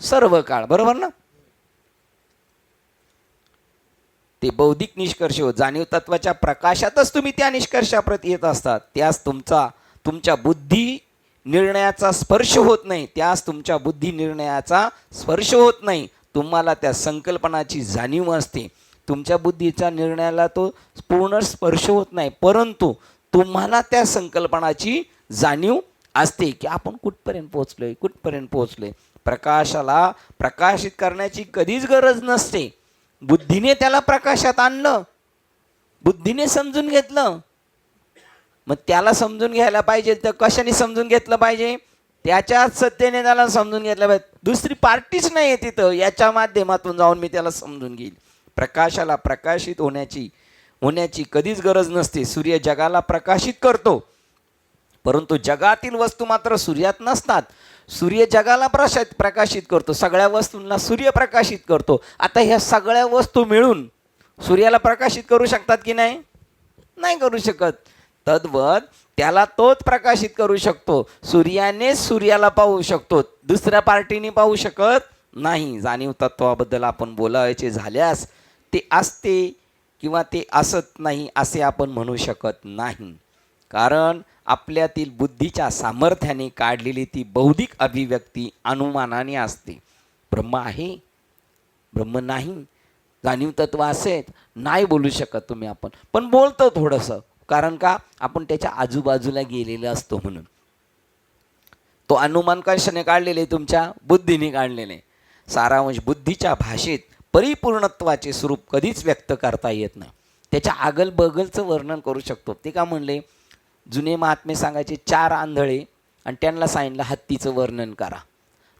सर्व काळ. बरोबर ना? ते बौद्धिक निष्कर्ष होत. जाणीव तत्वाच्या प्रकाशातच तुम्ही त्या निष्कर्षाप्रत येत असतात. त्यास तुमच्या बुद्धी निर्णयाचा स्पर्श होत नाही. त्यास तुमच्या बुद्धी निर्णयाचा स्पर्श होत नाही. तुम्हाला त्या संकल्पनाची जाणीव असते. तुमच्या बुद्धीच्या निर्णयाला तो पूर्ण स्पर्श होत नाही, परंतु तुम्हाला त्या संकल्पनाची जाणीव असते की आपण कुठपर्यंत पोहोचलोय. प्रकाशाला प्रकाशित करण्याची कधीच गरज नसते. बुद्धीने त्याला प्रकाशात आणलं, बुद्धीने समजून घेतलं. मग त्याला समजून घ्यायला पाहिजे तर कशाने समजून घेतलं पाहिजे? त्याच्याच सत्तेने त्याला समजून घेतलं पाहिजे. दुसरी पार्टीच नाही आहे तिथं, याच्या माध्यमातून जाऊन मी त्याला समजून घेईल. प्रकाशाला प्रकाशित होण्याची कधीच गरज नसते. सूर्य जगाला प्रकाशित करतो, परंतु जगातील वस्तू मात्र सूर्यात नसतात. सूर्य जगाला प्रकाशित करतो, सगळ्या वस्तूंना सूर्य प्रकाशित करतो. आता ह्या सगळ्या वस्तू मिळून सूर्याला प्रकाशित करू शकतात की नाही? नाही करू शकत. तद्वत त्याला तोच प्रकाशित करू शकतो. सूर्यानेच सूर्याला पाहू शकतो, दुसऱ्या पार्टीने पाहू शकत नाही. जाणीव तत्वाबद्दल आपण बोलायचे झाल्यास ते असते किंवा ते असत नाही असे आपण म्हणू शकत नाही. कारण आपल्यातील बुद्धीच्या सामर्थ्याने काढलेली ती बौद्धिक अभिव्यक्ती अनुमानाने असते. ब्रह्म आहे, ब्रह्म नाही, जाणीव तत्व असेच नाही बोलू शकत तुम्ही. आपण पण बोलतो थोडंसं, कारण का? आपण त्याच्या आजूबाजूला गेलेलं असतो म्हणून. तो अनुमान कशाने काढलेले? तुमच्या बुद्धीने काढलेले. सारांश बुद्धीच्या भाषेत परिपूर्णत्वाचे स्वरूप कधीच व्यक्त करता येत नाही. त्याच्या आगल बगलचं वर्णन करू शकतो. ते का म्हणले? जुने महात्मे सांगायचे 4 आंधळे आणि त्यांना सांगितलं हत्तीचं वर्णन करा.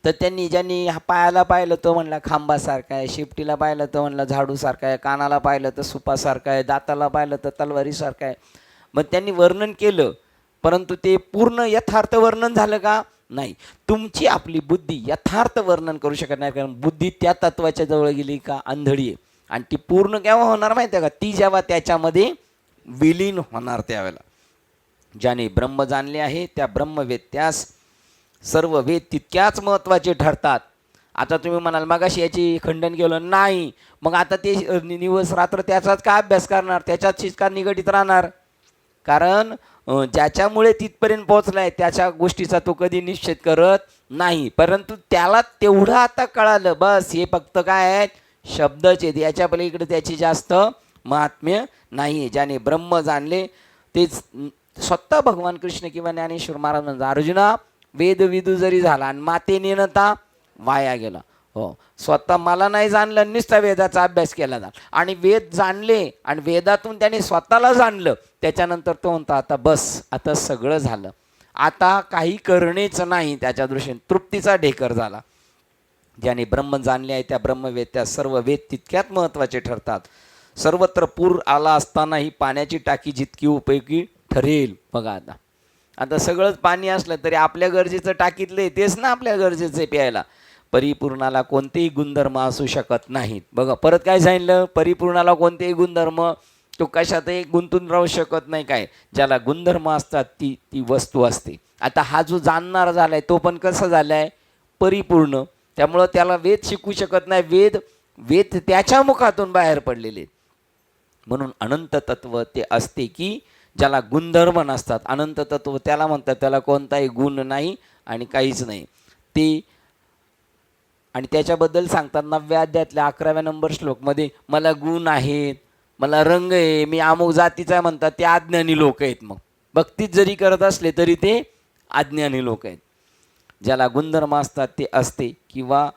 तर ज्यांनी पायाला पाहिलं तो म्हणला खांबासारखा आहे, शेपटीला पाहिलं तर म्हणलं झाडूसारखा आहे, कानाला पाहिलं तर सुपासारखा आहे, दाताला पाहिलं तर तलवारीसारखा आहे. मग त्यांनी वर्णन केलं, परंतु ते पूर्ण यथार्थ वर्णन झालं का? नाही. तुमची आपली बुद्धी यथार्थ वर्णन करू शकत नाही, कारण बुद्धी त्या तत्वाच्या जवळ गेली का आंधळी आहे. आणि ती पूर्ण केव्हा होणार माहिती आहे का? ती जेव्हा त्याच्यामध्ये विलीन होणार त्यावेळेला. ज्याने ब्रह्म जाणले आहे त्या ब्रह्मवेत्यास सर्व वेद तितक्याच महत्त्वाचे ठरतात. आता तुम्ही म्हणाल मगाशी याची खंडन केलं नाही, मग आता ते दिवस रात्र त्याचाच का अभ्यास करणार, त्याच्याशीच का निगडीत राहणार? कारण ज्याच्यामुळे तिथपर्यंत पोहोचला आहे त्याच्या गोष्टीचा तो कधी निश्चित करत नाही. परंतु त्याला तेवढं आता कळालं, बस हे फक्त काय आहेत? शब्दच आहेत, याच्या पलीकडे त्याची जास्त महात्म्य नाही आहे. ज्याने ब्रह्म जाणले तेच स्वतः भगवान कृष्ण किंवा ज्ञानेश्वर महाराज म्हणतात, अर्जुना वेद विदू जरी झाला आणि माते नेनता वाया गेला. हो, स्वतः मला नाही जाणलं, नुसता वेदाचा अभ्यास केला ना, आणि वेद जाणले आणि वेदातून त्याने स्वतःला जाणलं, त्याच्यानंतर तो म्हणतो आता बस, आता सगळं झालं, आता काही करणेच नाही. त्याच्या दृष्टीने तृप्तीचा ढेकर झाला. ज्याने ब्रह्म जाणले आहे त्या ब्रह्मवेद, त्या सर्व वेद तितक्यात महत्त्वाचे ठरतात. सर्वत्र पूर आला असतानाही पाण्याची टाकी जितकी उपयोगी ठरेल. बघा आता आता सगळंच पाणी असलं तरी आपल्या गरजेचं टाकीतलं तेच ना आपल्या गरजेचं प्यायला. परिपूर्णाला कोणतेही गुणधर्म असू शकत नाहीत. बघा परत काय सांगितलं, परिपूर्णाला कोणतेही गुणधर्म, तो कशातही गुंतून राहू शकत नाही. काय ज्याला गुणधर्म असतात ती ती वस्तू असते. आता हा जो जाणणारा झाला आहे तो पण कसा झाला आहे, परिपूर्ण. त्यामुळं त्याला वेद शिकू शकत नाही. वेद वेद त्याच्या मुखातून बाहेर पडलेले. म्हणून अनंत तत्व ते असते की ज्याला गुणधर्म नसतात. अनंत तत्व त्याला म्हणतात त्याला कोणताही गुण नाही आणि काहीच नाही ते. आणि त्याच्याबद्दल सांगतात 9व्या अध्यायातल्या 11व्या नंबर श्लोकमध्ये, मला गुण आहेत, मला रंग आहे, मी अमुक जातीचा म्हणतात, ते अज्ञानी लोक आहेत. मग भक्तीच जरी करत असले तरी ते अज्ञानी लोक आहेत. ज्याला गुणधर्म असतात ते असते किंवा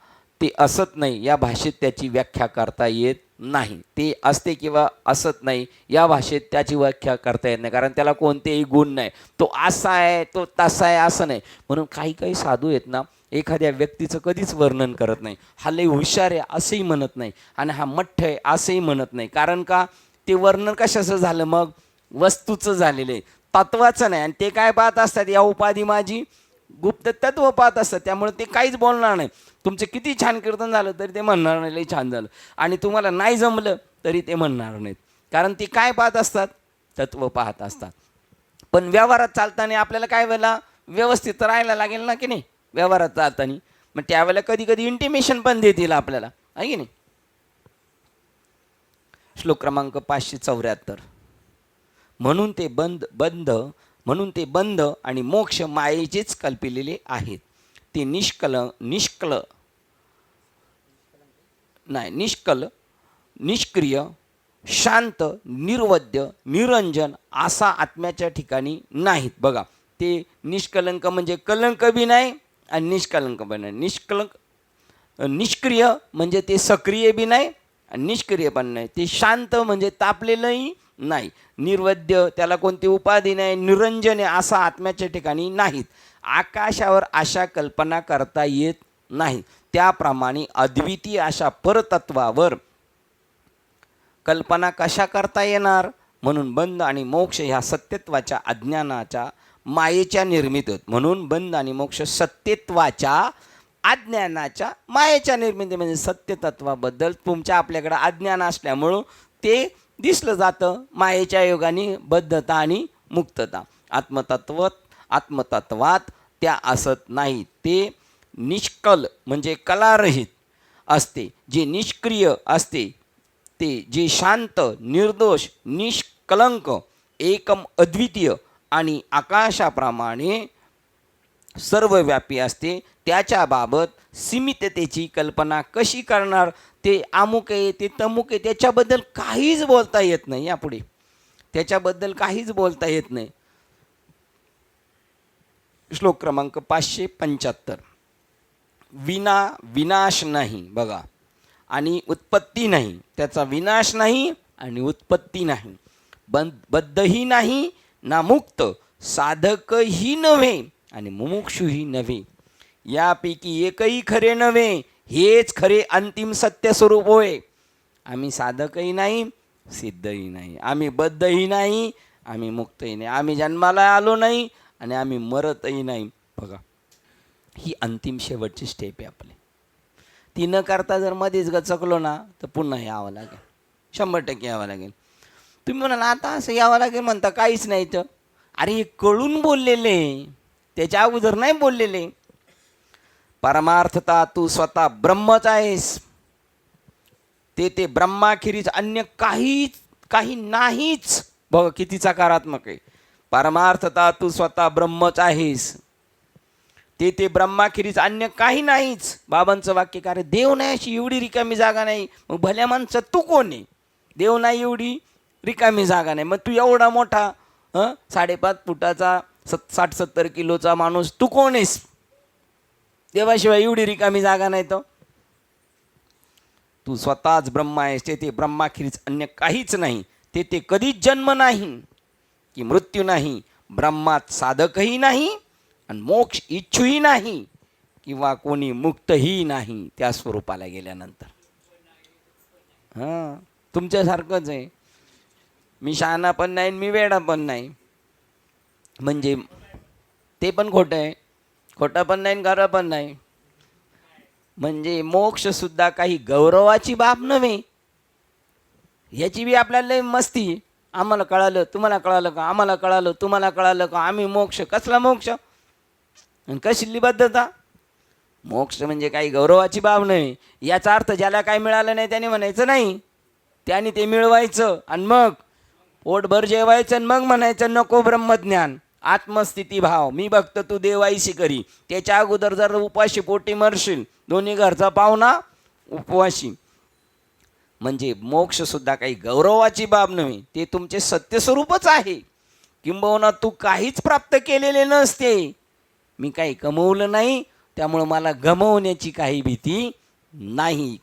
ते असत नाही या भाषेत त्याची व्याख्या करता येत नाही. ते असते किंवा असत नाही या भाषेत त्याची व्याख्या करता येत नाही, कारण त्याला कोणतेही गुण नाही. तो असा आहे, तो तसा आहे असं नाही. म्हणून काही काही साधू आहेत ना, एखाद्या व्यक्तीचं कधीच वर्णन करत नाही. हा लई हुशार आहे असंही म्हणत नाही आणि हा मठ्ठ आहे असंही म्हणत नाही. कारण का, ते वर्णन कशाचं झालं, मग वस्तूचं झालेलं आहे, तत्वाचं नाही. आणि ते काय पाहत असतात, या उपाधी माझी गुप्त तत्व पाहत असतात. त्यामुळे ते काहीच बोलणार नाही. तुमचं किती छान कीर्तन झालं तरी ते म्हणणार नाही लई छान झालं, आणि तुम्हाला नाही जमलं तरी ते म्हणणार नाहीत. कारण ते काय पाहत असतात, तत्व पाहत असतात. पण व्यवहारात चालताना आपल्याला काय वेळेला व्यवस्थित राहायला लागेल ना की नाही. व्यवहारात चालताना मग त्यावेळेला कधी कधी इंटिमेशन पण देतील आपल्याला, आहे की नाही. श्लोक क्रमांक 574. म्हणून ते बंध आणि मोक्ष मायेचेच कल्पिलेले आहेत. ते निष्क्रिय, शांत, निर्वद्य, निरंजन असा आत्म्याच्या ठिकाणी नाहीत. बघा ते निष्कलंक म्हणजे कलंक बी नाही आणि निष्कलंक पण नाही. निष्क्रिय म्हणजे ते सक्रिय बी नाही आणि निष्क्रिय पण नाही. ते शांत म्हणजे तापलेलंही नाही. निर्वद्य त्याला कोणती उपाधी नाही. निरंजन असा आत्म्याच्या ठिकाणी नाहीत. आकाशावर अशा कल्पना करता येत नाही. त्याप्रमाणे अद्वितीय अशा परतत्वावर कल्पना कशा करता येणार. म्हणून बंध आणि मोक्ष ह्या सत्यत्वाच्या अज्ञानाच्या मायेच्या निर्मित होत. म्हणून बंध आणि मोक्ष सत्यत्वाच्या अज्ञानाच्या मायेच्या निर्मिती. म्हणजे सत्यतत्वाबद्दल तुमच्या आपल्याकडे अज्ञान असल्यामुळं ते दिसलं जातं. मायेच्या योगाने बद्धता आणि मुक्तता. आत्मतत्वात त्या असत नाही. ते निष्कल म्हणजे कलारहित असते. जे निष्क्रिय असते, ते जे शांत, निर्दोष, निष्कलंक, एकम अद्वितीय आणि आकाशाप्रमाणे सर्वव्यापी असते. त्याच्याबाबत सीमिततेची कल्पना कशी करणार. ते अमुक आहे, ते तमुक आहे, त्याच्याबद्दल काहीच बोलता येत नाही. यापुढे त्याच्याबद्दल काहीच बोलता येत नाही. श्लोक क्रमांक 575. विनाश नाही. बघा, आणि उत्पत्ती नाही. त्याचा विनाश नाही आणि उत्पत्ती नाही. बद्धही नाही ना मुक्त. साधकही नव्हे आणि मुमुक्षुही नव्हे. यापैकी एकही खरे नव्हे. हेच खरे अंतिम सत्य स्वरूप होय. आम्ही साधकही नाही, सिद्धही नाही. आम्ही बद्धही नाही, आम्ही मुक्तही नाही. आम्ही जन्माला आलो नाही आणि आम्ही मरतही नाही. बघा ही अंतिम शेवटची स्टेप आहे आपली. ती न करता जर मध्येच गचकलो ना तर पुन्हा यावं लागेल. 100% यावं लागेल. तुम्ही म्हणाल आता असं यावं लागेल म्हणता, काहीच नाही तर. अरे हे कळून बोललेले, त्याच्या अगोदर नाही बोललेले. परमार्थता तू स्वतः ब्रह्मच आहेस. ते ब्रह्माखेरीज अन्य काही नाहीच. बघ किती सकारात्मक आहे. परमार्थता तू स्वतः ब्रह्मच आहेस. ते ब्रह्माखेरीज अन्य काही नाहीच. बाबांचं वाक्य का रे, देव नाही अशी एवढी रिकामी जागा नाही. मग भल्या माणसं तू कोण आहे. देव नाही एवढी रिकामी जागा नाही. मग तू एवढा मोठा 5.5 फुटाचा 60-70 किलोचा माणूस तू कोण आहेस. देवाशिवाय एवढी रिकामी जागा नाही. तो तू स्वतःच ब्रह्म आहेस, तेथे ब्रह्माखेरीज अन्य काहीच नाही, तेथे कधीच जन्म नाही की मृत्यू नाही, ब्रह्मात साधकही नाही आणि मोक्ष इच्छूही नाही किंवा कोणी मुक्तही नाही त्या स्वरूपाला गेल्यानंतर. हां, तुमच्यासारखंच आहे. मी शहाणा पण नाही, मी वेडा पण नाही. म्हणजे ते पण खोटं आहे, खोटं पण नाही, खरं पण नाही. म्हणजे मोक्ष सुद्धा काही गौरवाची बाब नव्हे. ह्याची बी आपल्याला लय मस्ती. आम्हाला कळालं, तुम्हाला कळालं का? आम्हाला कळालं, तुम्हाला कळालं का? आम्ही मोक्ष. कसला मोक्ष आणि कसली बद्धता? मोक्ष म्हणजे काही गौरवाची बाब नाही. याचा अर्थ ज्याला काही मिळालं नाही त्याने म्हणायचं नाही, त्याने ते मिळवायचं आणि मग पोटभर जेवायचं आणि मग म्हणायचं नको ब्रह्मज्ञान. आत्मस्थिती भाव, मी बघत तू देवाईशी करी. त्याच्या अगोदर जर उपाशी पोटी मरशील, दोन्ही घरचा पाहुणा उपवाशी. म्हणजे मोक्ष सुद्धा काही गौरवाची बाब नव्हे, ते तुमचे सत्यस्वरूपच आहे. किंबहुना तू काहीच प्राप्त केलेले नसते. मी काही कमवलं नाही, त्यामुळं मला गमवण्याची काही भीती नाही.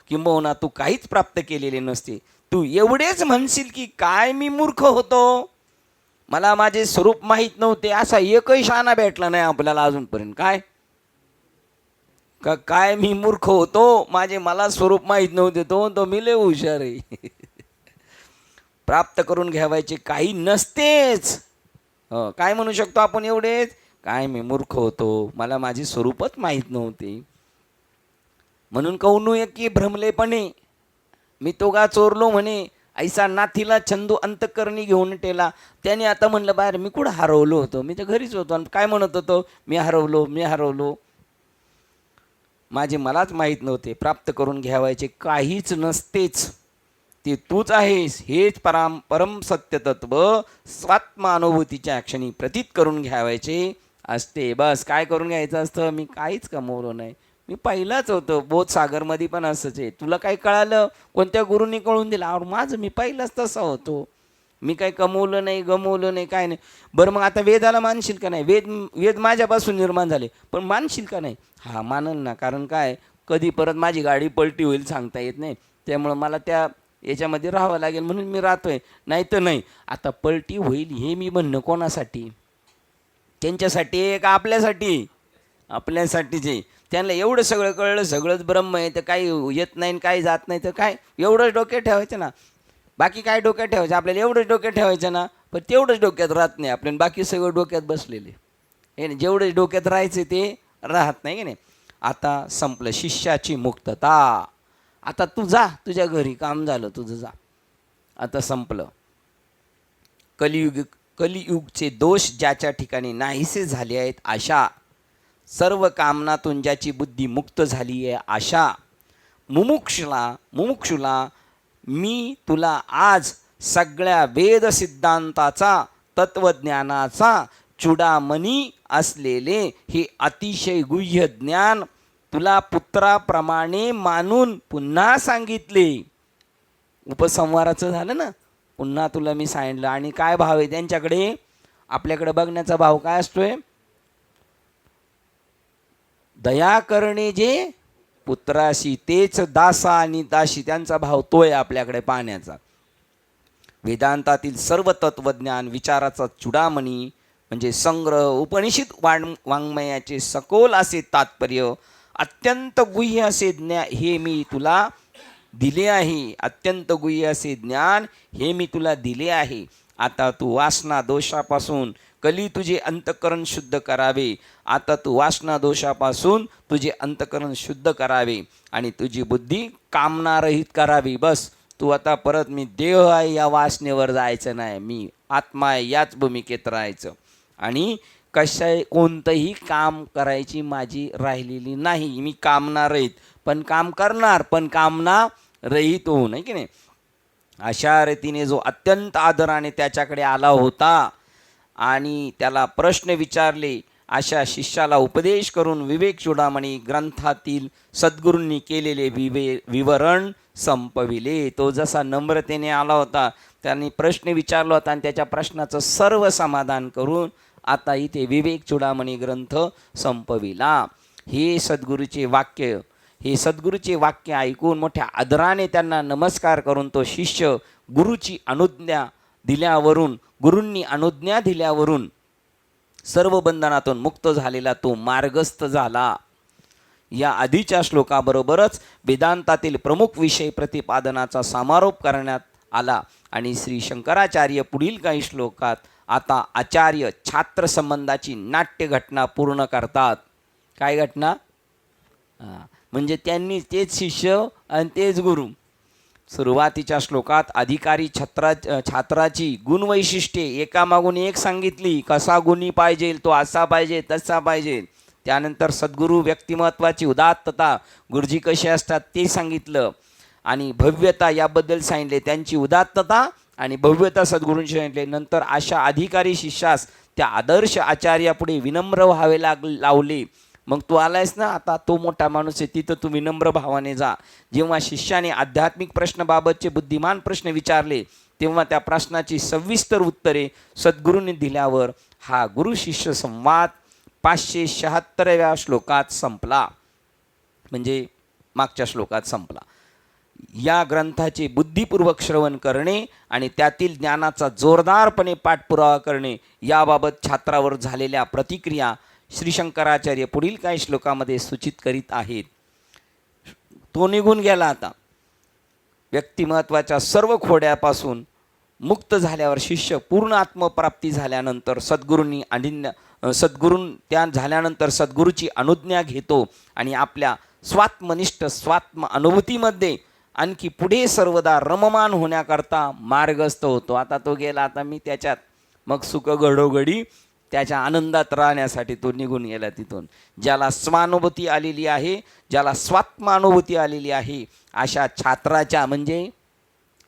किंबहुना तू काहीच प्राप्त केलेले नसते. तू एवढेच म्हणशील की काय मी मूर्ख होतो, मला माझे स्वरूप माहीत नव्हते. असा एकही शहाणा भेटला नाही आपल्याला अजूनपर्यंत. काय मी मूर्ख होतो, मला स्वरूप माहीत नव्हते, तो मी लय हुशार आहे. प्राप्त करून घ्यावायचे काही नसतेच. काय म्हणू शकतो आपण एवढेच, काय मी मूर्ख होतो, मला माझे स्वरूपच माहीत नव्हते. म्हणून कौनू की भ्रमलेपणे मी तोगा चोरलो म्हणे, ऐसा नाथीला छंदू अंतकरणी घेऊन टेला. त्याने आता म्हणलं बाहेर मी कुठं हरवलो होतो, मी तर घरीच होतो आणि काय म्हणत होतो, मी हरवलो. मलाच माहीत नव्हते. प्राप्त करून घ्यावायचे काहीच नसतेच, ते तूच आहेस. हेच परम सत्य तत्व स्वात्मानुभूतीच्या क्षणी प्रतीत करून घ्यावायचे असते. बस काय करून घ्यायचं असतं, मी काहीच कमवलो नाही, मी पहिलाच होतो. बोधसागरमध्ये पण असंच आहे. तुला काही कळालं, कोणत्या गुरुनी कळून दिलं, और माझं मी पहिलाच तसा होतो, मी काही कमवलं नाही, गमवलं नाही, काय नाही. बरं मग आता वेदाला मानशील का नाही? वेद माझ्यापासून निर्माण झाले, पण मानशील का नाही? हा मानल ना, कारण काय, कधी परत माझी गाडी पलटी होईल सांगता येत नाही, त्यामुळं मला त्या याच्यामध्ये राहावं लागेल, म्हणून मी राहतोय. नाही तर नाही. आता पलटी होईल हे मी म्हणणं कोणासाठी? त्यांच्यासाठी का आपल्यासाठी? आपल्यासाठीचे. त्यांना एवढं सगळं कळलं, सगळंच ब्रह्म आहे, तर काही येत नाही, काही जात नाही, तर काय एवढंच डोक्यात ठेवायचं ना. बाकी काय डोक्यात ठेवायचं आपल्याला? एवढंच डोक्यात ठेवायचं ना. पण तेवढंच डोक्यात राहत नाही आपल्याला, बाकी सगळं डोक्यात बसलेले हे नाही. जेवढंच डोक्यात राहायचं ते राहत नाही की नाही. आता संपलं शिष्याची मुक्तता. आता तू जा, तुझ्या घरी काम झालं तुझं, जा, आता संपलं. कलियुगचे दोष ज्याच्या ठिकाणी नाहीसे झाले आहेत, अशा सर्व कामनातून ज्याची बुद्धी मुक्त झाली आहे, अशा मुमुक्षुला मी तुला आज सगळ्या वेद सिद्धांताचा, तत्वज्ञानाचा चुडामणी असलेले हे अतिशय गुह्य ज्ञान तुला पुत्राप्रमाणे मानून पुन्हा सांगितले. उपसंहाराचं झालं ना, पुन्हा तुला मी सांगितलं. आणि काय भाव आहे त्यांच्याकडे? आपल्याकडे बघण्याचा भाव काय असतोय? दया करणे जे पुत्राशी, तेच दासा आणि दाशी, त्यांचा भाव तोय आपल्याकडे पाहण्याचा. वेदांतातील सर्व तत्वज्ञान विचाराचा चुडामणी म्हणजे संग्रह, उपनिषद वाङ्मयाचे सखोल असे तात्पर्य, अत्यंत गुह्य असे ज्ञान हे मी तुला दिले आहे. अत्यंत गुह्य असे ज्ञान हे मी तुला दिले आहे. आता तू वासना दोषापासून तुझे अंतकरण शुद्ध करावे. आता तू वासना दोषापासून तुझे अंतकरण शुद्ध करावे आणि तुझी बुद्धी कामनारहित करावी. बस तू आता परत मी देह आहे या वासनेवर जायचं नाही, मी आत्मा आहे याच भूमिकेत राहायचं. आणि कोणतंही काम करायची माझी राहिलेली नाही. मी कामना रहित, पण काम करणार, पण कामना रहित होऊ नये की नाही. अशा रीतीने जो अत्यंत आदराने त्याच्याकडे आला होता आणि त्याला प्रश्न विचारले, अशा शिष्याला उपदेश करून विवेक चूडामणी ग्रंथातील सद्गुरूंनी केलेले विवरण संपविले. तो जसा नम्रतेने आला होता, त्यांनी प्रश्न विचारला होता आणि त्याच्या प्रश्नाचं सर्व समाधान करून आता इथे विवेक चूडामणी ग्रंथ संपविला. हे सद्गुरूचे वाक्य हे सद्गुरूचे वाक्य ऐकून मोठ्या आदराने त्यांना नमस्कार करून तो शिष्य गुरुंनी अनुज्ञा दिल्यावरून सर्व बंधनातून मुक्त झालेला तो मार्गस्थ झाला. या आधीच्या श्लोकाबरोबरच वेदांतातील प्रमुख विषय प्रतिपादनाचा समारोप करण्यात आला आणि श्री शंकराचार्य पुढील काही श्लोकात आता आचार्य छात्र संबंधाची नाट्य घटना पूर्ण करतात. काय घटना? म्हणजे त्यांनी तेच शिष्य आणि तेच गुरु. सुरुवातीच्या श्लोकात अधिकारी छात्राची गुणवैशिष्ट्ये एकामागून एक सांगितली. कसा गुणी पाहिजे, तो असा पाहिजे, तसा पाहिजे. त्यानंतर सद्गुरू व्यक्तिमत्वाची उदात्तता, गुरुजी कसे असतात ते सांगितलं आणि भव्यता याबद्दल सांगितले. त्यांची उदात्तता आणि भव्यता सद्गुरूंनी सांगितले. नंतर अशा अधिकारी शिष्यास त्या आदर्श आचार्यापुढे विनम्र व्हावे लावले. मग तू आलायस ना, आता तो मोठा माणूस आहे, तिथं तू विनम्र भावाने जा. जेव्हा शिष्याने आध्यात्मिक प्रश्नाबाबतचे बुद्धिमान प्रश्न विचारले तेव्हा त्या प्रश्नाची सविस्तर उत्तरे सद्गुरूंनी दिल्यावर हा गुरु शिष्य संवाद 576व्या श्लोकात संपला. म्हणजे मागच्या श्लोकात संपला. या ग्रंथाचे बुद्धिपूर्वक श्रवण करणे आणि त्यातील ज्ञानाचा जोरदारपणे पाठपुरावा करणे याबाबत छात्रावर झालेल्या प्रतिक्रिया श्री शंकराचार्य पुढील काही श्लोकामध्ये सूचित करीत आहेत. तो निघून गेला. आता व्यक्तिमत्वाच्या सर्व खोड्यापासून मुक्त झाल्यावर शिष्य पूर्ण आत्मप्राप्ती झाल्यानंतर सद्गुरूची अनुज्ञा घेतो आणि आपल्या स्वात्मनिष्ठ स्वात्म अनुभूतीमध्ये आणखी पुढे सर्वदा रममान होण्याकरता मार्गस्थ होतो. आता तो गेला, आता मी त्याच्यात. मग सुख घडोघडी त्याच्या आनंदात राहण्यासाठी तो निघून गेला तिथून. ज्याला स्वानुभूती आलेली आहे, ज्याला स्वात्मानुभूती आलेली आहे, अशा छात्राच्या म्हणजे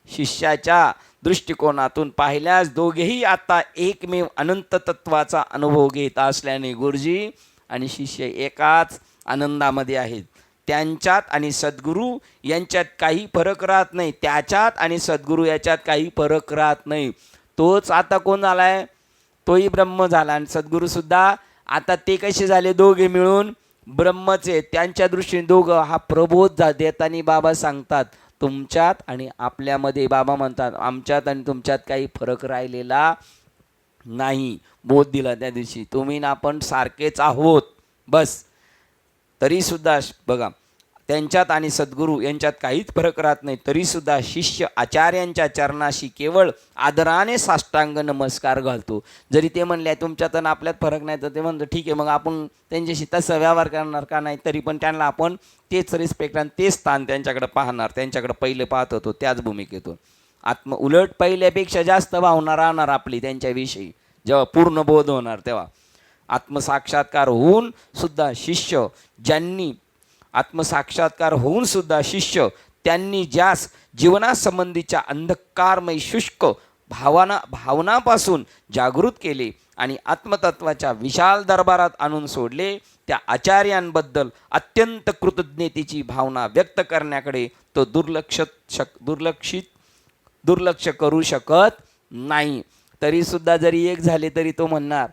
शिष्याच्या दृष्टिकोनातून पाहिल्यास दोघेही आता एकमेव अनंत तत्वाचा अनुभव घेत असल्याने गुरुजी आणि शिष्य एकाच आनंदामध्ये आहेत. त्यांच्यात आणि सद्गुरू यांच्यात काही फरक राहत नाही. त्याच्यात आणि सद्गुरू याच्यात काही फरक राहत नाही. तोच आता कोण झालाय? तोही ब्रह्म झाला आणि सद्गुरूसुद्धा आता ते कसे झाले? दोघे मिळून ब्रह्मचे. त्यांच्या दृष्टीने दोघं हा प्रबोध देताना बाबा सांगतात तुमच्यात आणि आपल्यामध्ये. बाबा म्हणतात आमच्यात आणि तुमच्यात काही फरक राहिलेला नाही. बोध दिला त्या दिवशी, तुम्ही ना आपण सारखेच आहोत बस. तरीसुद्धा बघा, त्यांच्यात आणि सद्गुरू यांच्यात काहीच फरक राहत नाही. तरीसुद्धा शिष्य आचार्यांच्या चरणाशी केवळ आदराने साष्टांग नमस्कार घालतो. जरी ते म्हणले तुमच्यात आणि आपल्यात फरक नाही तर ते म्हणतो ठीक आहे, मग आपण त्यांच्याशी तसा व्यवहार करणार का नाही. तरी पण त्यांना आपण तेच रिस्पेक्ट आणि तेच स्थान त्यांच्याकडे पाहणार. त्यांच्याकडे पहिले पाहत होतो त्याच भूमिकेतून. उलट पहिल्यापेक्षा जास्त भावना राहणार आपली त्यांच्याविषयी. जेव्हा पूर्ण बोध होणार तेव्हा आत्मसाक्षात्कार होऊन सुद्धा शिष्य त्यांनी ज्यास जीवनासंबंधीच्या अंधकारमय शुष्क भावनापासून जागृत केले आणि आत्मतत्वाच्या विशाल दरबारात आणून सोडले, त्या आचार्यांबद्दल अत्यंत कृतज्ञतेची भावना व्यक्त करण्याकडे तो दुर्लक्ष करू शकत नाही. तरीसुद्धा जरी एक झाले तरी तो म्हणणार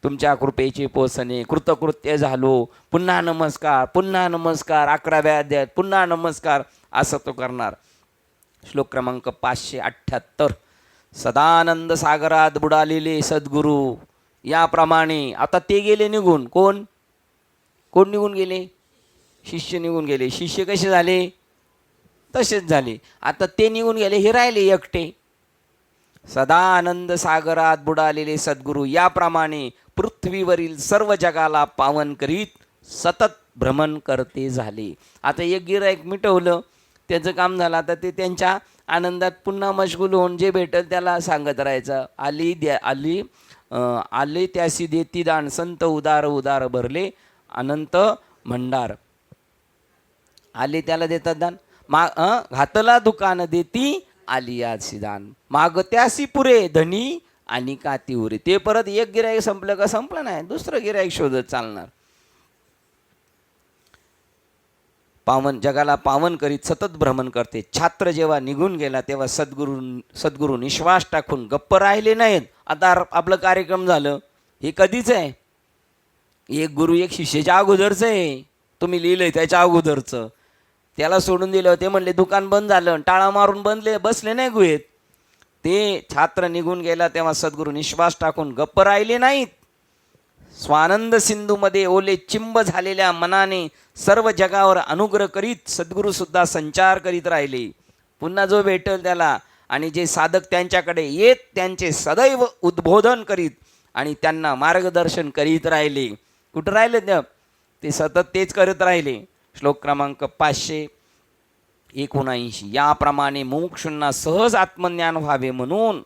तुमच्या कृपेची पोसणे, कृतकृत्य झालो, पुन्हा नमस्कार, पुन्हा नमस्कार, 11व्या अध्यायात पुन्हा नमस्कार, असं तो करणार. श्लोक क्रमांक 578. सदानंद सागरात बुडालेले सद्गुरू याप्रमाणे आता ते गेले निघून. कोण निघून गेले? शिष्य निघून गेले. शिष्य कसे झाले? तसेच झाले. आता ते निघून गेले, हे राहिले एकटे. सदानंद सागरात बुडालेले सद्गुरू याप्रमाणे पृथ्वीवरील सर्व जगाला पावन करीत सतत भ्रमण करते झाले. आता एक गिऱ्हाईक मिटवलं, त्याचं काम झालं. आता ते त्यांच्या आनंदात पुन्हा मशगूल होऊन जे भेटेल त्याला सांगत राहायचं. आले त्यासी देती दान, संत उदार उदार भरले अनंत भंडार. आले त्याला देतात दान, घातला दुकान देती आली याची दान, मागत्यासी पुरे धनी आणि काती उरे. ते परत एक गिऱ्हाईक संपलं का संपलं नाही, दुसरं गिऱ्हाईक शोधत चालणार. जगाला पावन करीत सतत भ्रमण करते. छात्र जेव्हा निघून गेला तेव्हा सद्गुरू निश्वास टाकून गप्प राहिले नाहीत. आता आपलं कार्यक्रम झालं हे कधीच आहे? एक गुरु एक शिष्याच्या अगोदरच आहे. तुम्ही लिहिलंय त्याच्या अगोदरचं. त्याला सोडून दिलं. ते म्हणले दुकान बंद झालं, टाळा मारून बसले नाही गुहेत. ते छात्र निघून गेला तेव्हा सद्गुरू निश्वास टाकून गप्प राहिले नाहीत. स्वानंद सिंधूमध्ये ओले चिंब झालेल्या मनाने सर्व जगावर अनुग्रह करीत सद्गुरू सुद्धा संचार करीत राहिले. पुन्हा जो भेटेल त्याला आणि जे साधक त्यांच्याकडे येत त्यांचे सदैव उद्बोधन करीत आणि त्यांना मार्गदर्शन करीत राहिले. कुठं राहिले ते सतत तेच करत राहिले. श्लोक क्रमांक 579. याप्रमाणे मुमुक्षूंना सहज आत्मज्ञान व्हावे म्हणून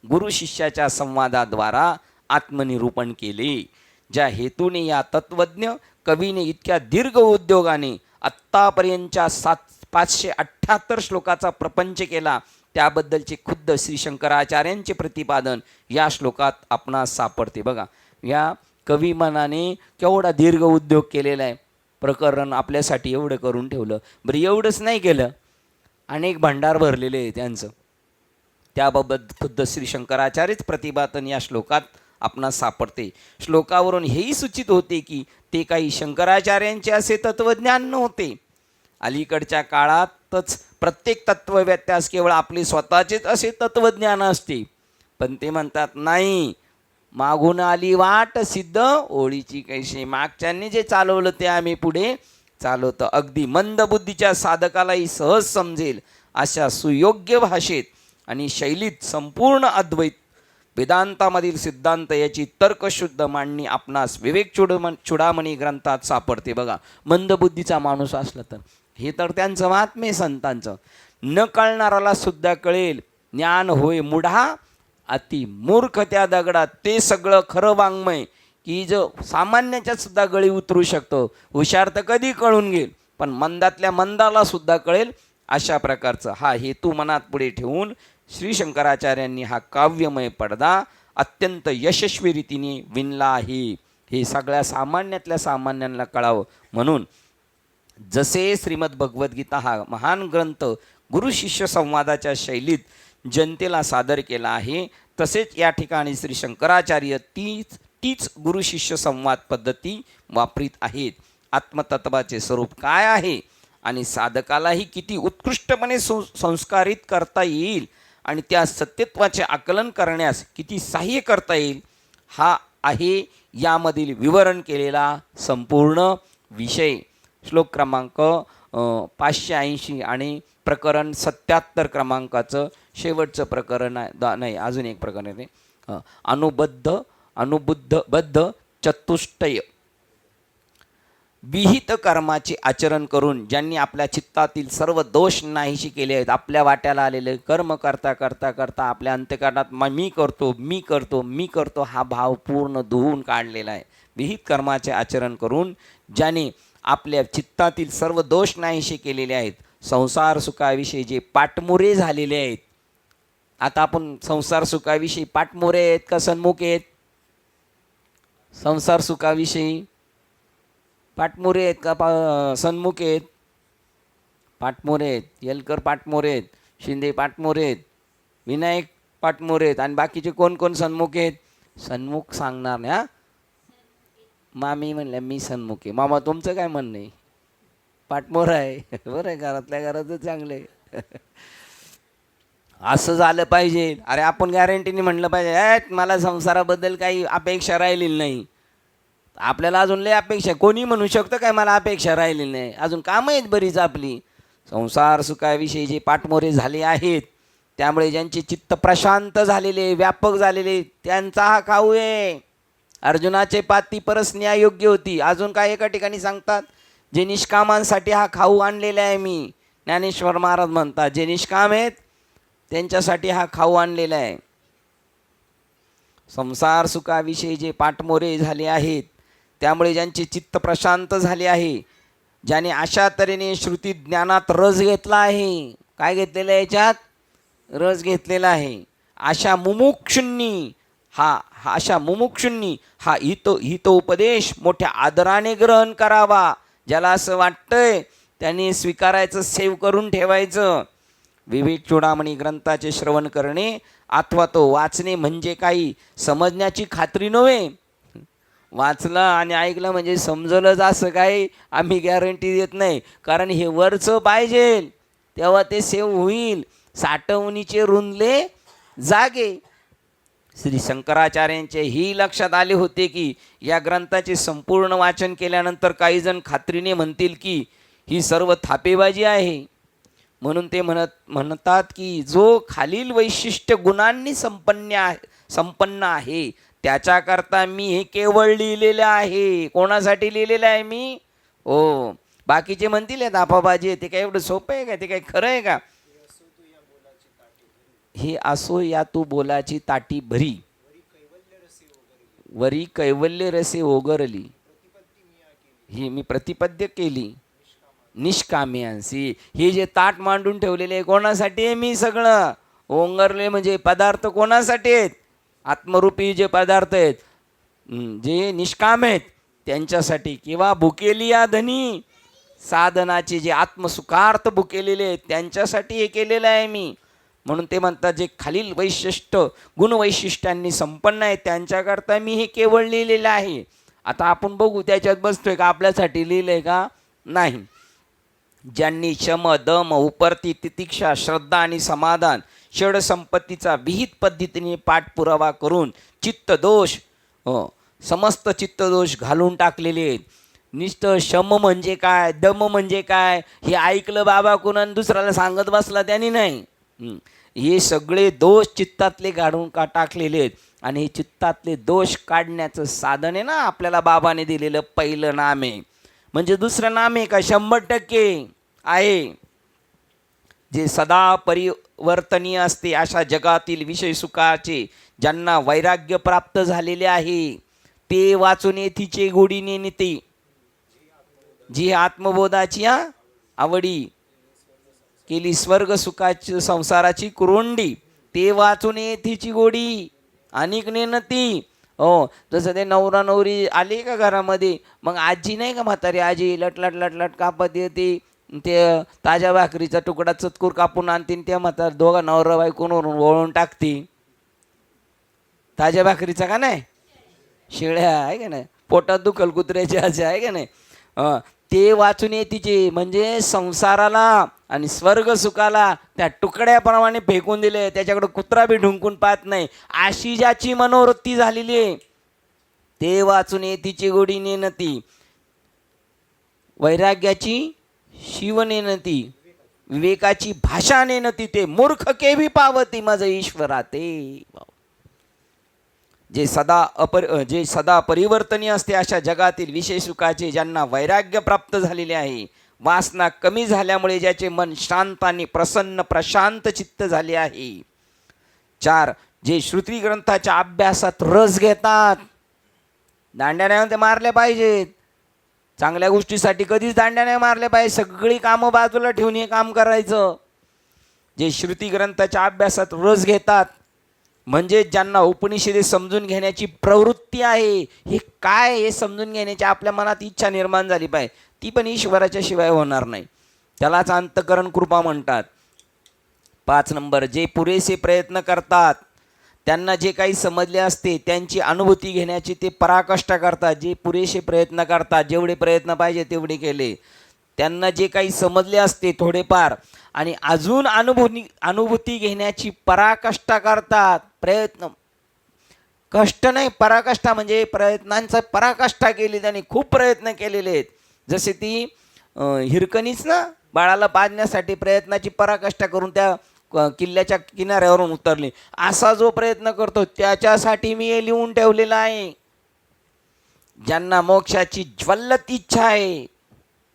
गुरु शिष्याच्या संवादाद्वारा आत्मनिरूपण केले. ज्या हेतूने या तत्वज्ञ कवीने इतक्या दीर्घ उद्योगाने आत्तापर्यंतच्या 578 श्लोकाचा प्रपंच केला त्याबद्दलचे खुद्द श्री शंकराचार्यांचे प्रतिपादन या श्लोकात आपणास सापडते. बघा, या कवी मनाने केवढा दीर्घ उद्योग केलेला आहे. प्रकरण आपल्यासाठी एवढं करून ठेवलं. बरं, एवढंच नाही केलं, अनेक भंडार भरलेले आहे त्यांचं. त्याबाबत खुद्द श्री शंकराचार्यच प्रतिपादन या श्लोकात आपणास सापडते. श्लोकावरून हेही सूचित होते की ते काही शंकराचार्यांचे असे तत्वज्ञान नव्हते. अलीकडच्या काळातच प्रत्येक तत्वव्यत्यास केवळ आपले स्वतःचेच असे तत्वज्ञान असते. पण ते म्हणतात नाही, मागून आली वाट सिद्ध ओळीची कैशी. मागच्यांनी जे चालवलं ते आम्ही पुढे चालवतो. अगदी मंदबुद्धीच्या साधकालाही सहज समजेल अशा सुयोग्य भाषेत आणि शैलीत संपूर्ण अद्वैत वेदांतामधील सिद्धांत याची तर्कशुद्ध मांडणी आपणास विवेक चूडामणी ग्रंथात सापडते. बघा, मंदबुद्धीचा माणूस असला तर हे तर त्यांचं महात्म्य संतांचं. न कळणाराला सुद्धा कळेल ज्ञान होय मुढा अति मूर्ख त्या दगडात. ते सगळं खरं वाङ्मय की जो सामान्याच्यात सुद्धा गळी उतरू शकतो. हुशार तर कधी कळून घेईल, पण मंदातल्या मंदाला सुद्धा कळेल अशा प्रकारचं हा हेतू मनात पुढे ठेवून श्री शंकराचार्यांनी हा काव्यमय पडदा अत्यंत यशस्वी रीतीने विणला आहे. हे सगळ्या सामान्यातल्या सामान्यांना कळावं म्हणून जसे श्रीमद भगवद्गीता हा महान ग्रंथ गुरु शिष्य संवादाच्या शैलीत जनतेला सादर केला आहे, तसेच या ठिकाणी श्री शंकराचार्य तीच गुरु शिष्य संवाद पद्धती वापरीत आहेत. आत्मतत्वाचे स्वरूप काय आहे आणि साधकालाही किती उत्कृष्टपणे संस्कारित करता येईल आणि त्या सत्यत्वाचे आकलन करण्यास किती सहाय्य करता येईल हा आहे यामधील विवरण केलेला संपूर्ण विषय. श्लोक क्रमांक 580 आणि प्रकरण 77 क्रमांकाचं शेवटचं प्रकरण आहे. नाही, अजून एक प्रकरण आहे. अनुबुद्धबद्ध चतुष्टय. विहित कर्माचे आचरण करून ज्यांनी आपल्या चित्तातील सर्व दोष नाहीशी केले आहेत. आपल्या वाट्याला आलेले कर्म करता करता करता आपल्या अंतःकरणात मी करतो हा भाव पूर्ण धुवून काढलेला आहे. विहित कर्माचे आचरण करून ज्याने आपल्या चित्तातील सर्व दोष नाहीसे केलेले आहेत. संसार सुखाविषयी जे पाठमोरे झालेले आहेत. आता आपण संसार सुखाविषयी पाठमोरे आहेत का सन्मुख आहेत? संसार सुखाविषयी पाठमोरे आहेत का सन्मुख आहेत? पाठमोरे आहेत. येलकर पाठमोरे आहेत, शिंदे पाठमोरे आहेत, विनायक पाठमोरे आहेत आणि बाकीचे कोण कोण सन्मुख आहेत? सन्मुख सांगणार नाही. मामी म्हणल्या मी सन्मुख आहे. मामा तुमचं काय म्हणणं आहे? पाठमोर आहे. बरं आहे, घरातल्या घरातच चांगले. असं झालं पाहिजे. अरे आपण गॅरंटीने म्हणलं पाहिजे मला संसाराबद्दल काही अपेक्षा राहिलेली नाही. आपल्याला अजून लय अपेक्षा. कोणी म्हणू शकतं काय मला अपेक्षा राहिलेली नाही? अजून कामं आहेत बरीच आपली. संसार सुखाविषयी जे पाठमोरे झाले आहेत त्यामुळे ज्यांचे चित्त प्रशांत झालेले व्यापक झालेले त्यांचा हा खाऊ आहे. अर्जुनाचे पाती परस न्यायोग्य होती. अजून काय एका ठिकाणी सांगतात जे निष्कामांसाठी हा खाऊ आणलेला आहे मी. ज्ञानेश्वर महाराज म्हणतात जे निष्काम आहेत त्यांच्यासाठी हा खाऊ आणलेला आहे. संसार सुखाविषयी जे पाठमोरे झाले आहेत त्यामुळे ज्यांचे चित्त प्रशांत झाले आहे, ज्याने अशा तऱ्हेने श्रुती ज्ञानात रस घेतला आहे. काय घेतलेलं आहे? याच्यात रस घेतलेला आहे. अशा मुमुक्षूंनी हा हितोपदेश मोठ्या आदराने ग्रहण करावा. ज्याला असं वाटतंय त्यांनी स्वीकारायचं, सेव्ह करून ठेवायचं. विवेक चूडामणी ग्रंथाचे श्रवण करणे अथवा तो वाचणे म्हणजे काही समजण्याची खात्री नव्हे. वाचलं आणि ऐकलं म्हणजे समजलंच असं काही आम्ही गॅरंटी देत नाही, कारण हे वरचं पाहिजे तेव्हा ते सेव होईल. साठवणीचे रुंदले जागे. श्री शंकराचार्यांचे ही लक्षात आले होते की या ग्रंथाचे संपूर्ण वाचन केल्यानंतर काही जण खात्रीने म्हणतील की ही सर्व थापेबाजी आहे. म्हणून ते म्हणतात की जो खालील वैशिष्ट्य गुणांनी संपन्न आहे त्याच्याकरता मी हे केवळ लिहिलेलं आहे. कोणासाठी लिहिलेलं आहे मी? हो, बाकीचे म्हणतील थापाबाजी आहे, ते काय एवढं सोपं आहे का? ते काय खरं आहे का? हे असो या तू बोलाची ताटी भरी, वरी कैवल्य रसे ओगरली, ही मी प्रतिपद्य केली निष्काम्यांसी. हे जे ताट मांडून ठेवलेले आहे कोणासाठी आहे? मी सगळं ओंगरले म्हणजे पदार्थ कोणासाठी आहेत? आत्मरूपी जे पदार्थ आहेत जे निष्काम आहेत त्यांच्यासाठी. किंवा भुकेली या धनी साधनाचे जे आत्मसुखार्थ भुकेलेले आहेत त्यांच्यासाठी हे केलेलं आहे मी. म्हणून ते म्हणतात जे खालील वैशिष्ट्य गुणवैशिष्ट्यांनी संपन्न आहे त्यांच्याकरता मी हे केवळ लिहिलेलं आहे. आता आपण बघू त्याच्यात बसतोय का, आपल्यासाठी लिहिलंय का? नाही. ज्यांनी शम दम उपरती तितिक्षा श्रद्धा आणि समाधान षड संपत्तीचा विहित पद्धतीने पाठपुरावा करून चित्तदोष समस्त चित्तदोष घालून टाकलेले आहेत. निष्ठ शम म्हणजे काय, दम म्हणजे काय हे ऐकलं बाबा कुणाला दुसऱ्याला सांगत बसला त्यांनी नाही. हे सगळे दोष चित्तातले काढून टाकलेले आहेत. आणि हे चित्तातले दोष काढण्याचं साधन आहे ना आपल्याला बाबाने दिलेलं पहिलं नाम आहे. म्हणजे दुसरं नाम आहे का? 100% आहे. जे सदा परिवर्तनीय असते अशा जगातील विषय सुखाचे ज्यांना वैराग्य प्राप्त झालेले आहे ते वाचून येथीचे गोडीने नेते. जी आत्मबोधाची आवडी केली स्वर्ग सुखाची संसाराची कुरुंडी, ते वाचून येथीची गोडी अनेक नेनती. हो, जसं ते नवरा नवरी आले का घरामध्ये, मग आजी नाही का म्हातारी आजी लटलट लटलट कापत येते, ते ताज्या भाकरीचा तुकडा चतकूर कापून आणतीन, त्या म्हातार दोघा नवरा बायकोवरून वळून टाकते. ताज्या भाकरीचा का नाही, शिळ्या आहे का नाही, पोटात दुखल कुत्र्याची आजी आहे का नाही. ते वाचून येतीचे म्हणजे संसाराला आणि स्वर्ग सुखाला त्या तुकड्याप्रमाणे फेकून दिले, त्याच्याकडे कुत्रा बी ढुंकून पाहत नाही अशी ज्याची मनोवृत्ती झालेली आहे ते वाचून येतीची गोडी नेनती. वैराग्याची शिव नेनती, विवेकाची भाषा नेनती, ते मूर्ख केवी पावती माझं ईश्वरा ते. जे सदा परिवर्तनीय असते अशा जगातील विषय सुखाचे ज्यांना वैराग्य प्राप्त झालेले आहे, वासना कमी झाल्यामुळे ज्याचे मन शांत आणि प्रसन्न प्रशांत चित्त झाले आहे. 4. जे श्रुती ग्रंथाच्या अभ्यासात रस घेतात. दांड्या नाही ते मारल्या पाहिजेत, चांगल्या गोष्टीसाठी कधीच दांड्या नाही मारल्या पाहिजे, सगळी कामं बाजूला ठेवून हे काम करायचं. जे श्रुती ग्रंथाच्या अभ्यासात रस घेतात म्हणजे ज्यांना उपनिषदे समजून घेण्याची प्रवृत्ती आहे, हे काय हे समजून घेण्याची आपल्या मनात इच्छा निर्माण झाली पाहिजे, ती पण ईश्वराच्या शिवाय होणार नाही. त्यालाच अंतःकरण कृपा म्हणतात. 5 नंबर, जे पुरेसे प्रयत्न करतात त्यांना जे काही समजले असते त्यांची अनुभूती घेण्याची ते पराकाष्ठा करतात. जे पुरेसे प्रयत्न करतात, जेवढे प्रयत्न पाहिजे तेवढे केले, त्यांना जे काही समजले असते थोडेफार आणि अजून अनुभूती घेण्याची पराकाष्ठा करतात. प्रयत्न कष्ट नाही, पराकाष्ठा म्हणजे प्रयत्नांचा पराकाष्ठा केली, त्यांनी खूप प्रयत्न केलेले आहेत. जसे ती हिरकणीच ना बाळाला पाजण्यासाठी प्रयत्नाची पराकाष्ठा करून त्या किल्ल्याच्या किनाऱ्यावरून उतरली, असा जो प्रयत्न करतो त्याच्यासाठी मी हे लिहून ठेवलेलं आहे. ज्यांना मोक्षाची ज्वलत इच्छा आहे,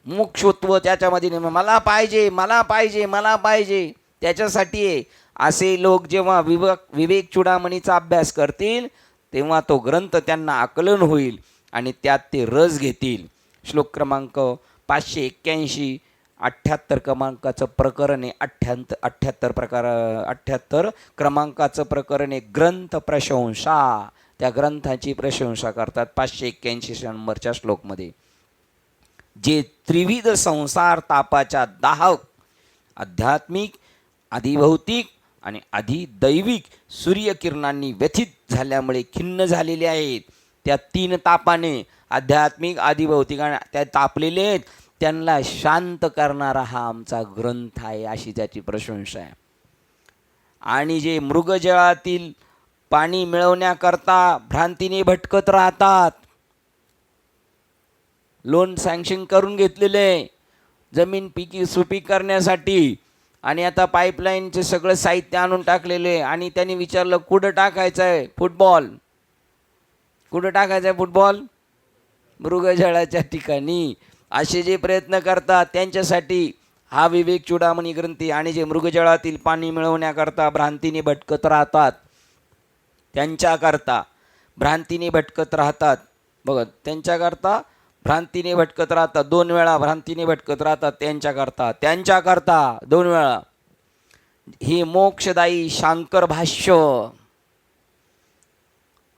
मोक्षत्व त्याच्यामध्ये मला पाहिजे मला पाहिजे मला पाहिजे त्याच्यासाठी आहे, असे लोक जेव्हा विवेक चूडामणीचा अभ्यास करतील तेव्हा तो ग्रंथ त्यांना आकलन होईल आणि त्यात ते रस घेतील. श्लोक क्रमांक 581 78 क्रमांकाचं प्रकरण आहे. 78 क्रमांकाचं प्रकरण आहे ग्रंथ प्रशंसा. त्या ग्रंथाची प्रशंसा करतात 581 नंबरच्या श्लोकमध्ये. जे त्रिविध संसार तापाच्या दाहक आध्यात्मिक अधिभौतिक आणि अधिदैविक सूर्यकिरणांनी व्यथित झाल्यामुळे खिन्न झालेले आहेत त्या 3 तापाने आध्यात्मिक आदिभौतिक आणि त्या तापलेले आहेत त्यांना शांत करणारा हा आमचा ग्रंथ आहे, अशी त्याची प्रशंसा आहे. आणि जे मृगजळातील पाणी मिळवण्याकरता भ्रांतीने भटकत राहतात, लोन सँक्शन करून घेतलेले जमीन पिकी सुपीक करण्यासाठी, आणि आता पाईपलाईनचे सगळं साहित्य आणून टाकलेले, आणि त्यांनी विचारलं कुठं टाकायचं आहे फुटबॉल, कुठं टाकायचं आहे फुटबॉल, मृगजळाच्या ठिकाणी. असे जे प्रयत्न करतात त्यांच्यासाठी हा विवेक चूडामणी ग्रंथी. आणि जे मृगजळातील पाणी मिळवण्याकरता भ्रांतीने भटकत राहतात त्यांच्याकरता, भ्रांतीने भटकत राहतात बघा, त्यांच्याकरता भ्रांतीने भटकत राहतात, 2 वेळा भ्रांतीने भटकत राहतात त्यांच्याकरता 2 वेळा हे मोक्षदायी शांकर भाष्य,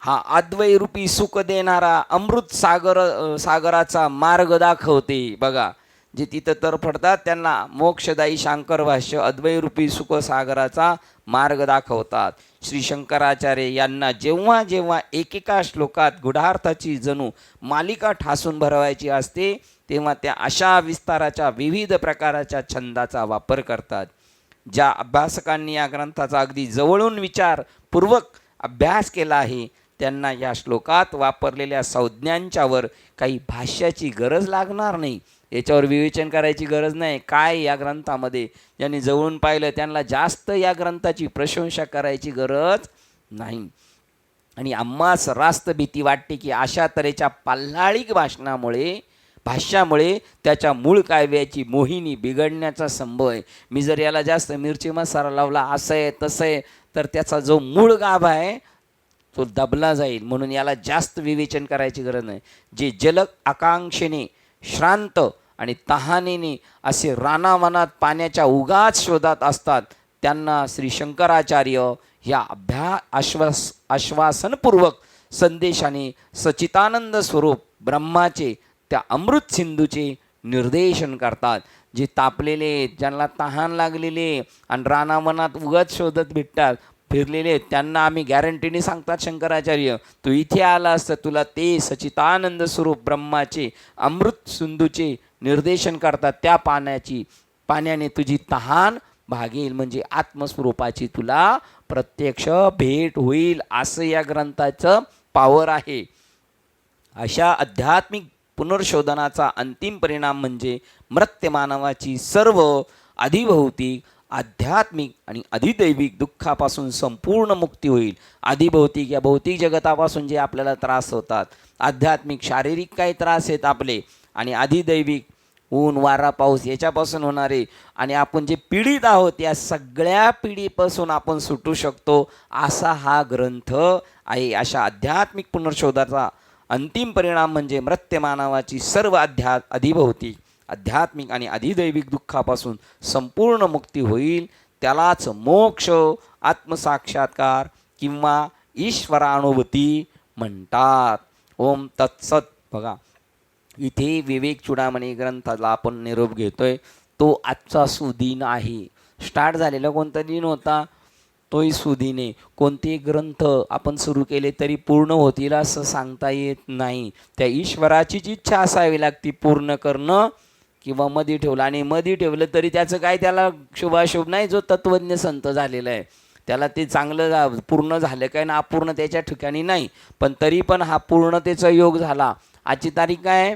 हा अद्वै रूपी सुख देणारा अमृत सागराचा मार्ग दाखवते. बघा, जे तिथं तरफडतात त्यांना मोक्षदायी शांकर भाष्य अद्वै रूपी सुख सागराचा मार्ग दाखवतात. श्री शंकराचार्य यांना जेव्हा जेव्हा एकेका श्लोकात गुढार्थाची जणू मालिका ठासून भरवायची असते तेव्हा त्या अशा विस्ताराच्या विविध प्रकारच्या छंदाचा वापर करतात. ज्या अभ्यासकांनी या ग्रंथाचा अगदी जवळून विचारपूर्वक अभ्यास केला आहे त्यांना या श्लोकात वापरलेल्या संज्ञांच्यावर काही भाष्याची गरज लागणार नाही, याच्यावर विवेचन करायची गरज नाही. काय या ग्रंथामध्ये ज्यांनी जवळून पाहिलं त्यांना जास्त या ग्रंथाची प्रशंसा करायची गरज नाही. आणि आम्हास रास्त भीती वाटते की अशा तऱ्हेच्या पाल्हाळिक भाष्यामुळे त्याच्या मूळ काव्याची मोहिनी बिघडण्याचा संभव आहे. मी जर याला जास्त मिरची मसाला लावला असं आहे तसं आहे तर त्याचा जो मूळ गाभा आहे तो दबला जाईल, म्हणून याला जास्त विवेचन करायची गरज नाही. जे जलक आकांक्षेने श्रांत आणि तहानेने असे रानावनात पाण्याच्या उगाच शोधात असतात त्यांना श्री शंकराचार्य या आश्वासनपूर्वक संदेशाने सच्चिदानंद स्वरूप ब्रह्माचे त्या अमृत सिंधूचे निर्देशन करतात. जे तापलेले, ज्यांना तहान लागलेले आणि रानावनात उगाच शोधत भेटतात फिरलेले त्यांना आम्ही गॅरंटीने सांगतात शंकराचार्य, तू इथे आला असतं तुला ते सच्चिदानंद स्वरूप ब्रह्माचे अमृत सिंधूचे निर्देशन करतात. त्या पाण्याने तुझी तहान भागेल, म्हणजे आत्मस्वरूपाची तुला प्रत्यक्ष भेट होईल, असं या ग्रंथाचं पॉवर आहे. अशा आध्यात्मिक पुनर्शोधनाचा अंतिम परिणाम म्हणजे मर्त्य मानवाची सर्व अधिभौतिक, आध्यात्मिक आणि अधिदैविक दुःखापासून संपूर्ण मुक्ती होईल. अधिभौतिक या भौतिक जगतापासून जे आपल्याला त्रास होतात, आध्यात्मिक शारीरिक काही त्रास आहेत आपले, आणि अधिदैविक ऊन वारा पाऊस याच्यापासून होणारे, आणि आपण जे पीडित आहोत या सगळ्या पिढीपासून आपण सुटू शकतो, असा हा ग्रंथ आहे. अशा आध्यात्मिक पुनर्शोधाचा अंतिम परिणाम म्हणजे मर्त्य मानवाची सर्व अधिभौतिक, आध्यात्मिक आणि अधिदैविक दुःखापासून संपूर्ण मुक्ती होईल. त्यालाच मोक्ष, आत्मसाक्षात्कार किंवा ईश्वरानुभूती म्हणतात. ओम तत्सत. बघा, इथे विवेक चूडामणी ग्रंथाला आपण निरोप घेतोय तो आजचा सुदिन आहे. स्टार्ट झालेला कोणता दिन होता तोही सुदिने. कोणते ग्रंथ आपण सुरू केले तरी पूर्ण होतील असं सांगता येत नाही. त्या ईश्वराचीच इच्छा असावी लागती पूर्ण करणं, किंवा मधी ठेवलं, आणि मधी ठेवलं तरी त्याचं काय त्याला शुभाशुभ नाही. जो तत्वज्ञ संत झालेला आहे त्याला ते चांगलं पूर्ण झालं काय ना अपूर्ण त्याच्या ठिकाणी नाही, पण तरी पण हा पूर्णतेचा योग झाला. आजची तारीख काय आहे?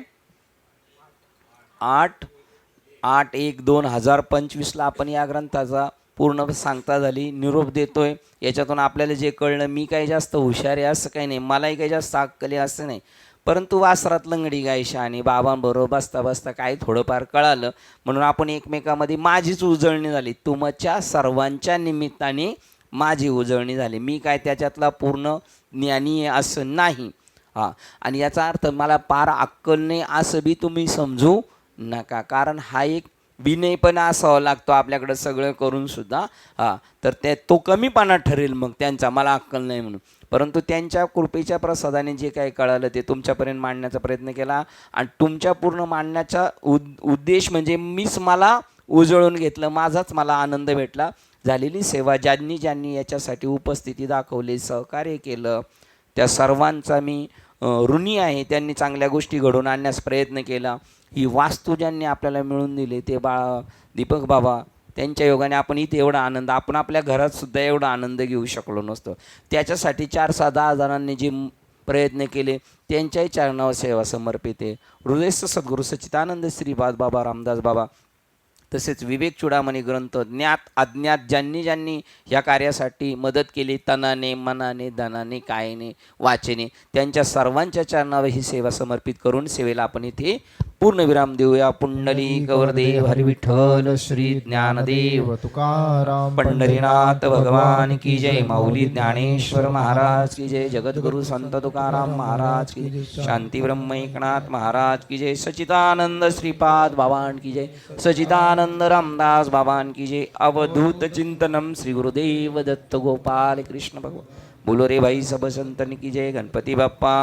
8/1/2025 आपण या ग्रंथाचा पूर्ण सांगता झाली, निरोप देतोय. याच्यातून आपल्याला जे कळलं, मी काही जास्त हुशार आहे असं काही नाही, मलाही काही जास्त अक्कली असं नाही, परंतु वासरात लंगडी गायशी आणि बाबांबरोबर बसता बसता काही थोडंफार कळालं, म्हणून आपण एकमेकामध्ये माझीच उजळणी झाली. तुमच्या सर्वांच्या निमित्ताने माझी उजळणी झाली. मी काय त्याच्यातला पूर्ण ज्ञानी आहे असं नाही. आणि याचा अर्थ मला पार अक्कल नाही असं बी तुम्ही समजू नका, कारण हा एक विनय पण असावा लागतो आपल्याकडं सगळं करून सुद्धा. तर तो कमीपणा ठरेल मग त्यांचा, मला अक्कल नाही म्हणून. परंतु त्यांच्या कृपेच्या प्रसादाने जे काही कळालं ते तुमच्यापर्यंत मांडण्याचा प्रयत्न केला, आणि तुमच्या पूर्ण मांडण्याचा उद्देश म्हणजे मीच मला उजळून घेतलं, माझाच मला आनंद भेटला. झालेली सेवा ज्यांनी ज्यांनी याच्यासाठी उपस्थिती दाखवली, सहकार्य केलं, त्या सर्वांचा मी ऋणी आहे, त्यांनी चांगल्या गोष्टी घडवून आणण्यास प्रयत्न केला. ही वास्तू ज्यांनी आपल्याला मिळवून दिली ते दीपक बाबा, त्यांच्या योगाने आपण इथे एवढा आनंद, आपण आपल्या घरात सुद्धा एवढा आनंद घेऊ शकलो नसतो. त्याच्यासाठी 4-6-10 जणांनी जे प्रयत्न केले त्यांच्याही चरणावर सेवा समर्पित आहे. हृदयस्थ सद्गुरू सच्चिदानंद श्रीपाद बाबा रामदास बाबा, तसेच विवेक चूडामणी ग्रंथ, ज्ञात अज्ञात ज्यांनी ज्यांनी या कार्यासाठी मदत केली, तनाने मनाने धनाने कायाने वाचेने, त्यांच्या सर्वांच्या चरणावर ही सेवा समर्पित करून सेवेला आपण इथे पूर्णविराम देऊया. पुंडलिक वरदेव हरी विठ्ठल श्री ज्ञानदेव तुकाराम पंढरीनाथ भगवान की जय. माऊली ज्ञानेश्वर महाराज की जय. जगद्गुरु संत तुकाराम महाराज की जय. शांती ब्रह्म एकनाथ महाराज की जय. सच्चिदानंद श्रीपाद बाबान की जय. सच्चिदानंद रामदास बाबान की जय. अवधूत चिंतनम श्री गुरुदेव दत्त गोपाल कृष्ण भगवान. बोलो रे भाई सब संतन की जय. गणपती बाप्पा